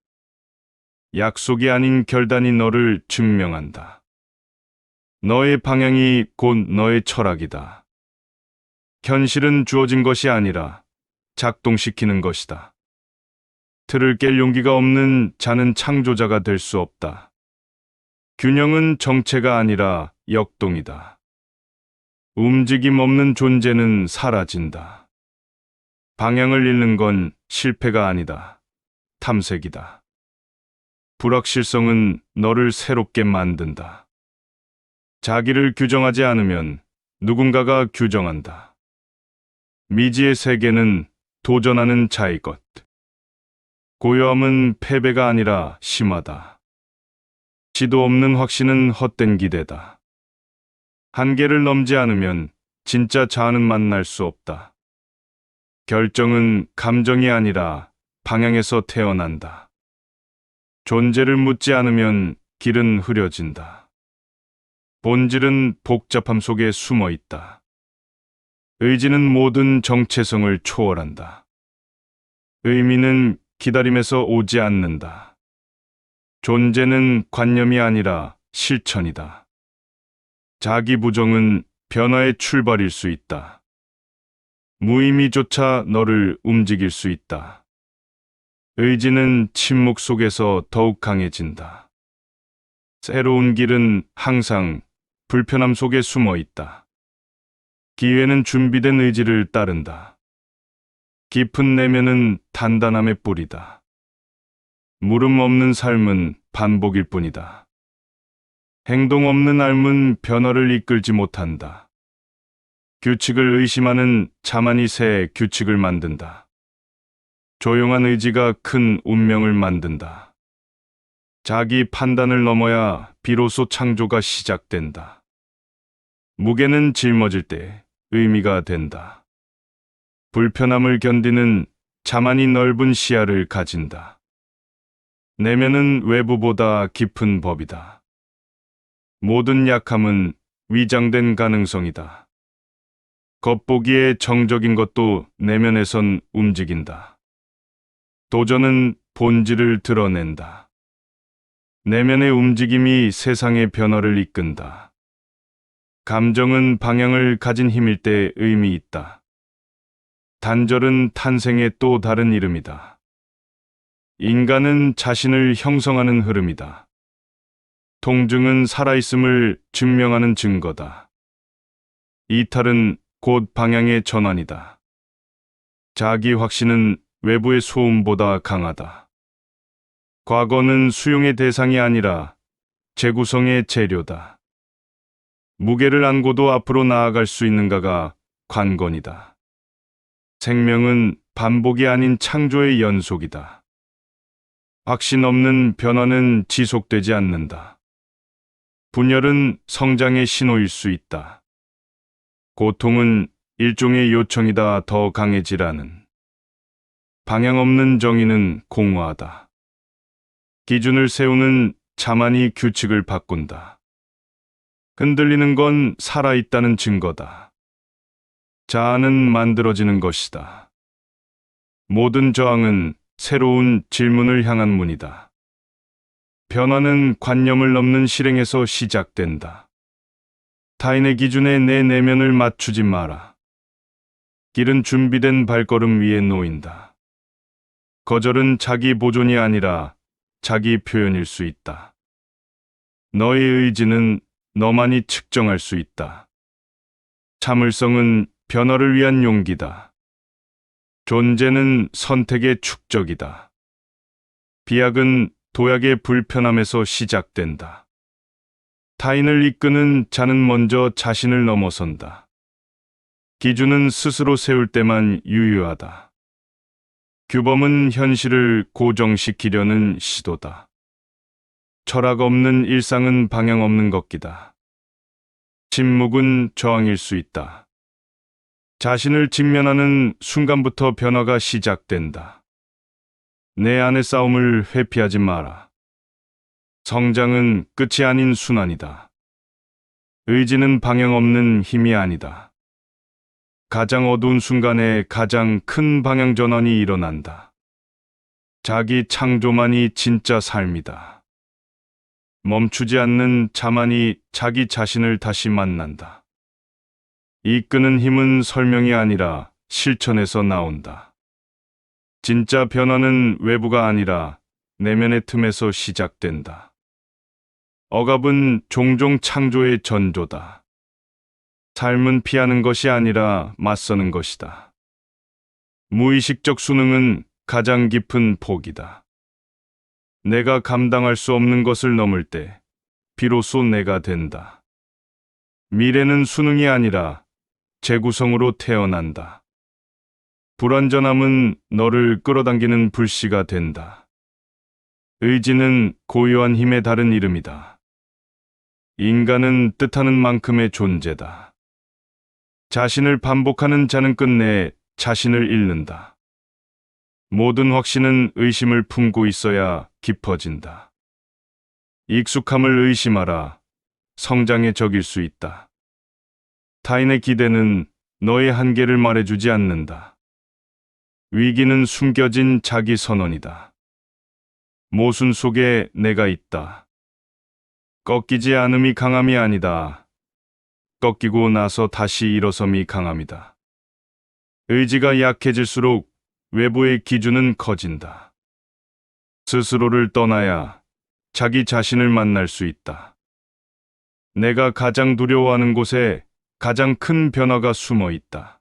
약속이 아닌 결단이 너를 증명한다. 너의 방향이 곧 너의 철학이다. 현실은 주어진 것이 아니라 작동시키는 것이다. 틀을 깰 용기가 없는 자는 창조자가 될 수 없다. 균형은 정체가 아니라 역동이다. 움직임 없는 존재는 사라진다. 방향을 잃는 건 실패가 아니다. 탐색이다. 불확실성은 너를 새롭게 만든다. 자기를 규정하지 않으면 누군가가 규정한다. 미지의 세계는 도전하는 자의 것. 고요함은 패배가 아니라 심하다. 지도 없는 확신은 헛된 기대다. 한계를 넘지 않으면 진짜 자아는 만날 수 없다. 결정은 감정이 아니라 방향에서 태어난다. 존재를 묻지 않으면 길은 흐려진다. 본질은 복잡함 속에 숨어 있다. 의지는 모든 정체성을 초월한다. 의미는 기다림에서 오지 않는다. 존재는 관념이 아니라 실천이다. 자기 부정은 변화의 출발일 수 있다. 무의미조차 너를 움직일 수 있다. 의지는 침묵 속에서 더욱 강해진다. 새로운 길은 항상 불편함 속에 숨어 있다. 기회는 준비된 의지를 따른다. 깊은 내면은 단단함의 뿌리다. 물음 없는 삶은 반복일 뿐이다. 행동 없는 삶은 변화를 이끌지 못한다. 규칙을 의심하는 자만이 새 규칙을 만든다. 조용한 의지가 큰 운명을 만든다. 자기 판단을 넘어야 비로소 창조가 시작된다. 무게는 짊어질 때 의미가 된다. 불편함을 견디는 자만이 넓은 시야를 가진다. 내면은 외부보다 깊은 법이다. 모든 약함은 위장된 가능성이다. 겉보기에 정적인 것도 내면에선 움직인다. 도전은 본질을 드러낸다. 내면의 움직임이 세상의 변화를 이끈다. 감정은 방향을 가진 힘일 때 의미 있다. 단절은 탄생의 또 다른 이름이다. 인간은 자신을 형성하는 흐름이다. 통증은 살아있음을 증명하는 증거다. 이탈은 곧 방향의 전환이다. 자기 확신은 외부의 소음보다 강하다. 과거는 수용의 대상이 아니라 재구성의 재료다. 무게를 안고도 앞으로 나아갈 수 있는가가 관건이다. 생명은 반복이 아닌 창조의 연속이다. 확신 없는 변화는 지속되지 않는다. 분열은 성장의 신호일 수 있다. 고통은 일종의 요청이다. 더 강해지라는. 방향 없는 정의는 공허하다. 기준을 세우는 자만이 규칙을 바꾼다. 흔들리는 건 살아있다는 증거다. 자아는 만들어지는 것이다. 모든 저항은 새로운 질문을 향한 문이다. 변화는 관념을 넘는 실행에서 시작된다. 타인의 기준에 내 내면을 맞추지 마라. 길은 준비된 발걸음 위에 놓인다. 거절은 자기 보존이 아니라 자기 표현일 수 있다. 너의 의지는 너만이 측정할 수 있다. 참을성은 변화를 위한 용기다. 존재는 선택의 축적이다. 비약은 도약의 불편함에서 시작된다. 타인을 이끄는 자는 먼저 자신을 넘어선다. 기준은 스스로 세울 때만 유효하다. 규범은 현실을 고정시키려는 시도다. 철학 없는 일상은 방향 없는 걷기다. 침묵은 저항일 수 있다. 자신을 직면하는 순간부터 변화가 시작된다. 내 안의 싸움을 회피하지 마라. 성장은 끝이 아닌 순환이다. 의지는 방향 없는 힘이 아니다. 가장 어두운 순간에 가장 큰 방향 전환이 일어난다. 자기 창조만이 진짜 삶이다. 멈추지 않는 자만이 자기 자신을 다시 만난다. 이끄는 힘은 설명이 아니라 실천에서 나온다. 진짜 변화는 외부가 아니라 내면의 틈에서 시작된다. 억압은 종종 창조의 전조다. 삶은 피하는 것이 아니라 맞서는 것이다. 무의식적 수능은 가장 깊은 폭이다. 내가 감당할 수 없는 것을 넘을 때 비로소 내가 된다. 미래는 수능이 아니라 재구성으로 태어난다. 불완전함은 너를 끌어당기는 불씨가 된다. 의지는 고유한 힘의 다른 이름이다. 인간은 뜻하는 만큼의 존재다. 자신을 반복하는 자는 끝내 자신을 잃는다. 모든 확신은 의심을 품고 있어야 깊어진다. 익숙함을 의심하라. 성장의 적일 수 있다. 타인의 기대는 너의 한계를 말해주지 않는다. 위기는 숨겨진 자기 선언이다. 모순 속에 내가 있다. 꺾이지 않음이 강함이 아니다. 꺾이고 나서 다시 일어섬이 강함이다. 의지가 약해질수록 외부의 기준은 커진다. 스스로를 떠나야 자기 자신을 만날 수 있다. 내가 가장 두려워하는 곳에 가장 큰 변화가 숨어 있다.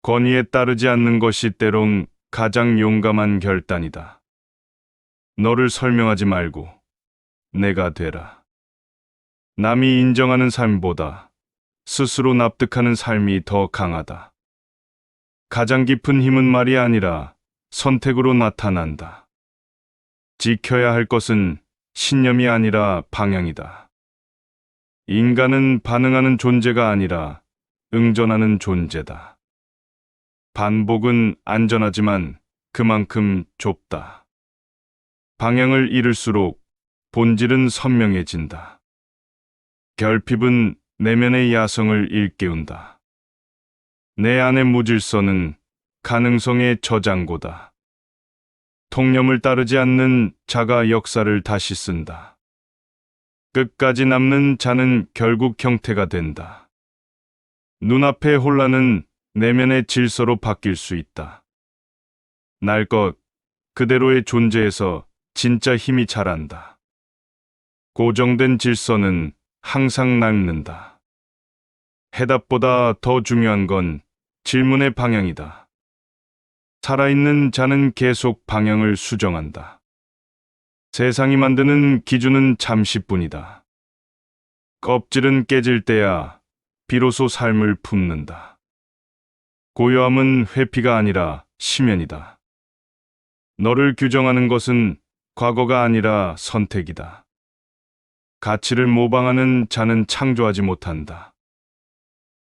권위에 따르지 않는 것이 때론 가장 용감한 결단이다. 너를 설명하지 말고 내가 되라. 남이 인정하는 삶보다 스스로 납득하는 삶이 더 강하다. 가장 깊은 힘은 말이 아니라 선택으로 나타난다. 지켜야 할 것은 신념이 아니라 방향이다. 인간은 반응하는 존재가 아니라 응전하는 존재다. 반복은 안전하지만 그만큼 좁다. 방향을 잃을수록 본질은 선명해진다. 결핍은 내면의 야성을 일깨운다. 내 안의 무질서는 가능성의 저장고다. 통념을 따르지 않는 자가 역사를 다시 쓴다. 끝까지 남는 자는 결국 형태가 된다. 눈앞의 혼란은 내면의 질서로 바뀔 수 있다. 날 것 그대로의 존재에서 진짜 힘이 자란다. 고정된 질서는 항상 낡는다. 해답보다 더 중요한 건 질문의 방향이다. 살아있는 자는 계속 방향을 수정한다. 세상이 만드는 기준은 잠시뿐이다. 껍질은 깨질 때야 비로소 삶을 품는다. 고요함은 회피가 아니라 심연이다. 너를 규정하는 것은 과거가 아니라 선택이다. 가치를 모방하는 자는 창조하지 못한다.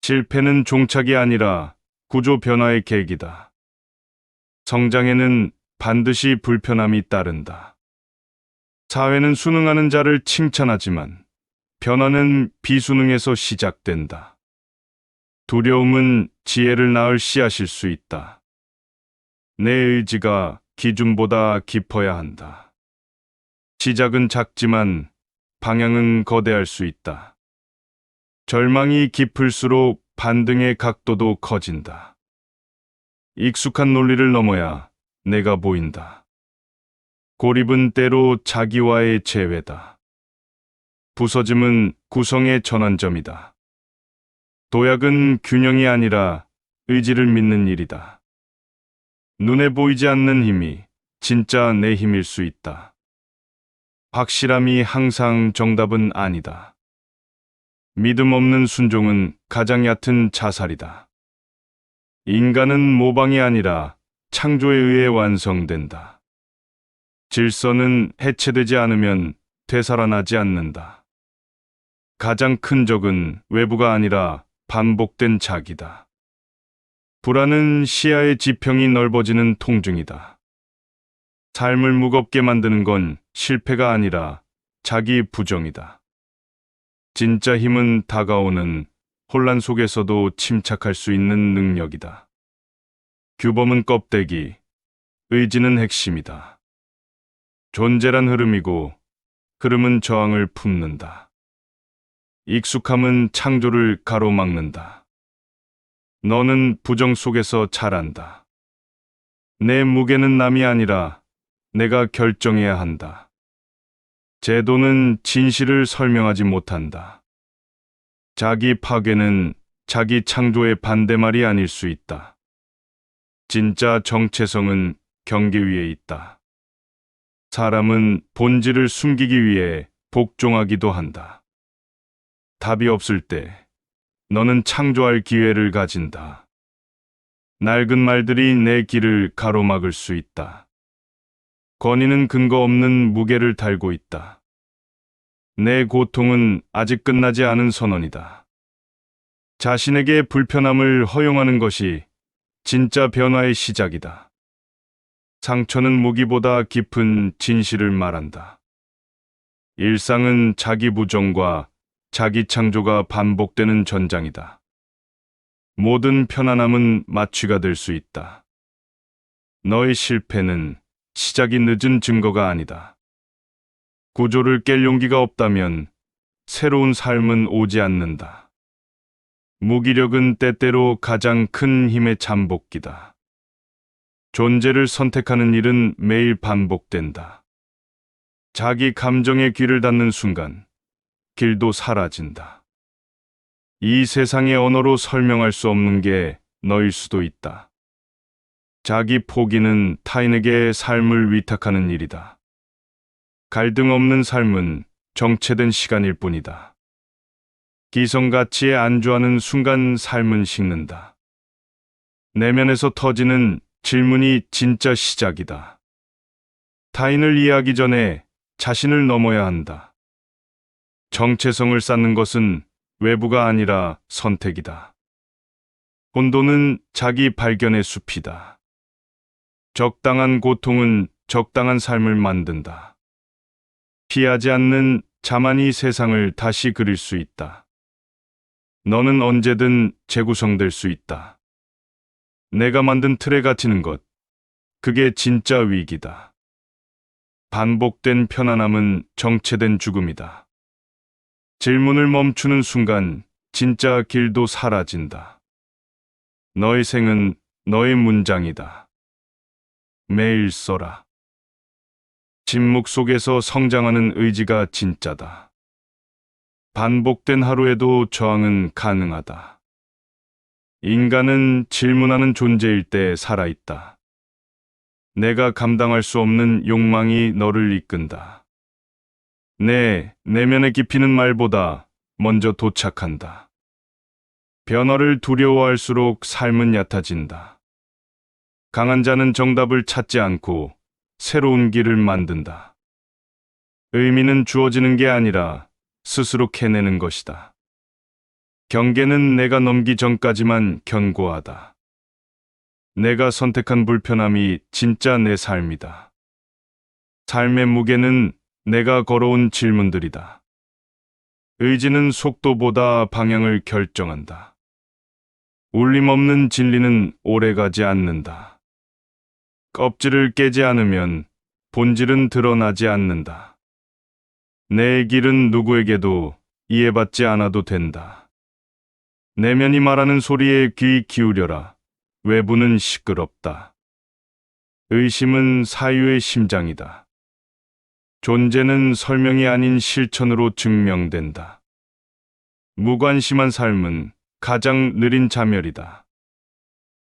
실패는 종착이 아니라 구조 변화의 계기다. 성장에는 반드시 불편함이 따른다. 사회는 순응하는 자를 칭찬하지만 변화는 비순응에서 시작된다. 두려움은 지혜를 낳을 씨앗일 수 있다. 내 의지가 기준보다 깊어야 한다. 시작은 작지만 방향은 거대할 수 있다. 절망이 깊을수록 반등의 각도도 커진다. 익숙한 논리를 넘어야 내가 보인다. 고립은 때로 자기와의 재회다. 부서짐은 구성의 전환점이다. 도약은 균형이 아니라 의지를 믿는 일이다. 눈에 보이지 않는 힘이 진짜 내 힘일 수 있다. 확실함이 항상 정답은 아니다. 믿음 없는 순종은 가장 얕은 자살이다. 인간은 모방이 아니라 창조에 의해 완성된다. 질서는 해체되지 않으면 되살아나지 않는다. 가장 큰 적은 외부가 아니라 반복된 자기다. 불안은 시야의 지평이 넓어지는 통증이다. 삶을 무겁게 만드는 건 실패가 아니라 자기 부정이다. 진짜 힘은 다가오는 혼란 속에서도 침착할 수 있는 능력이다. 규범은 껍데기, 의지는 핵심이다. 존재란 흐름이고 흐름은 저항을 품는다. 익숙함은 창조를 가로막는다. 너는 부정 속에서 자란다. 내 무게는 남이 아니라 내가 결정해야 한다. 제도는 진실을 설명하지 못한다. 자기 파괴는 자기 창조의 반대말이 아닐 수 있다. 진짜 정체성은 경계 위에 있다. 사람은 본질을 숨기기 위해 복종하기도 한다. 답이 없을 때 너는 창조할 기회를 가진다. 낡은 말들이 내 길을 가로막을 수 있다. 권위는 근거 없는 무게를 달고 있다. 내 고통은 아직 끝나지 않은 선언이다. 자신에게 불편함을 허용하는 것이 진짜 변화의 시작이다. 상처는 무기보다 깊은 진실을 말한다. 일상은 자기 부정과 자기 창조가 반복되는 전장이다. 모든 편안함은 마취가 될 수 있다. 너의 실패는 시작이 늦은 증거가 아니다. 구조를 깰 용기가 없다면 새로운 삶은 오지 않는다. 무기력은 때때로 가장 큰 힘의 잠복기다. 존재를 선택하는 일은 매일 반복된다. 자기 감정에 귀를 닫는 순간 길도 사라진다. 이 세상의 언어로 설명할 수 없는 게 너일 수도 있다. 자기 포기는 타인에게 삶을 위탁하는 일이다. 갈등 없는 삶은 정체된 시간일 뿐이다. 기성가치에 안주하는 순간 삶은 식는다. 내면에서 터지는 질문이 진짜 시작이다. 타인을 이해하기 전에 자신을 넘어야 한다. 정체성을 쌓는 것은 외부가 아니라 선택이다. 혼돈은 자기 발견의 숲이다. 적당한 고통은 적당한 삶을 만든다. 피하지 않는 자만이 세상을 다시 그릴 수 있다. 너는 언제든 재구성될 수 있다. 내가 만든 틀에 갇히는 것, 그게 진짜 위기다. 반복된 편안함은 정체된 죽음이다. 질문을 멈추는 순간 진짜 길도 사라진다. 너의 생은 너의 문장이다. 매일 써라. 침묵 속에서 성장하는 의지가 진짜다. 반복된 하루에도 저항은 가능하다. 인간은 질문하는 존재일 때 살아있다. 내가 감당할 수 없는 욕망이 너를 이끈다. 내 내면의 깊이는 말보다 먼저 도착한다. 변화를 두려워할수록 삶은 얕아진다. 강한 자는 정답을 찾지 않고 새로운 길을 만든다. 의미는 주어지는 게 아니라 스스로 캐내는 것이다. 경계는 내가 넘기 전까지만 견고하다. 내가 선택한 불편함이 진짜 내 삶이다. 삶의 무게는 내가 걸어온 질문들이다. 의지는 속도보다 방향을 결정한다. 울림 없는 진리는 오래가지 않는다. 껍질을 깨지 않으면 본질은 드러나지 않는다. 내 길은 누구에게도 이해받지 않아도 된다. 내면이 말하는 소리에 귀 기울여라. 외부는 시끄럽다. 의심은 사유의 심장이다. 존재는 설명이 아닌 실천으로 증명된다. 무관심한 삶은 가장 느린 자멸이다.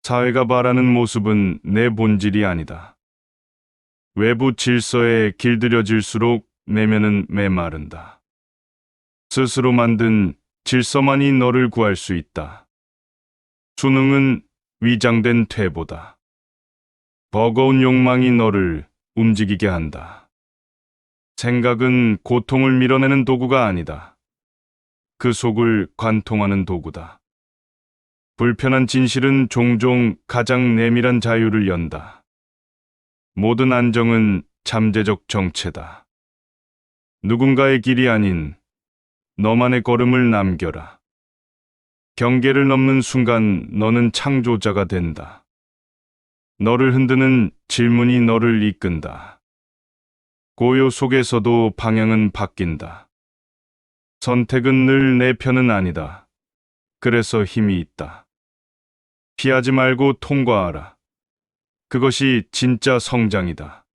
사회가 바라는 모습은 내 본질이 아니다. 외부 질서에 길들여질수록 내면은 메마른다. 스스로 만든 질서만이 너를 구할 수 있다. 수능은 위장된 퇴보다. 버거운 욕망이 너를 움직이게 한다. 생각은 고통을 밀어내는 도구가 아니다. 그 속을 관통하는 도구다. 불편한 진실은 종종 가장 내밀한 자유를 연다. 모든 안정은 잠재적 정체다. 누군가의 길이 아닌 너만의 걸음을 남겨라. 경계를 넘는 순간 너는 창조자가 된다. 너를 흔드는 질문이 너를 이끈다. 고요 속에서도 방향은 바뀐다. 선택은 늘 내 편은 아니다. 그래서 힘이 있다. 피하지 말고 통과하라. 그것이 진짜 성장이다.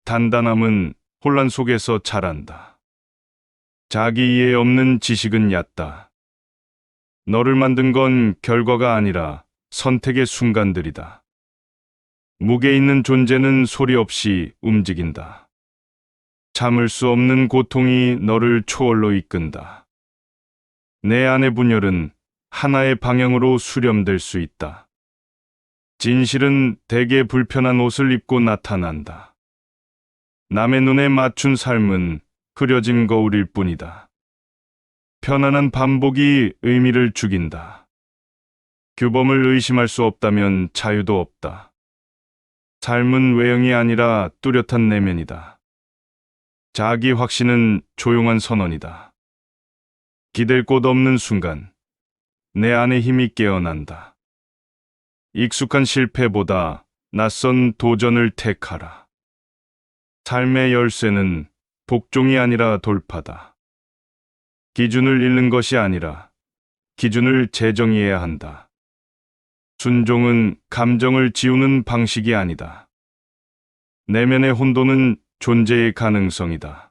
단단함은 혼란 속에서 자란다. 자기 이해 없는 지식은 얕다. 너를 만든 건 결과가 아니라 선택의 순간들이다. 무게 있는 존재는 소리 없이 움직인다. 참을 수 없는 고통이 너를 초월로 이끈다. 내 안의 분열은 하나의 방향으로 수렴될 수 있다. 진실은 대개 불편한 옷을 입고 나타난다. 남의 눈에 맞춘 삶은 흐려진 거울일 뿐이다. 편안한 반복이 의미를 죽인다. 규범을 의심할 수 없다면 자유도 없다. 삶은 외형이 아니라 뚜렷한 내면이다. 자기 확신은 조용한 선언이다. 기댈 곳 없는 순간 내 안의 힘이 깨어난다. 익숙한 실패보다 낯선 도전을 택하라. 삶의 열쇠는 복종이 아니라 돌파다. 기준을 잃는 것이 아니라 기준을 재정의해야 한다. 순종은 감정을 지우는 방식이 아니다. 내면의 혼돈은 존재의 가능성이다.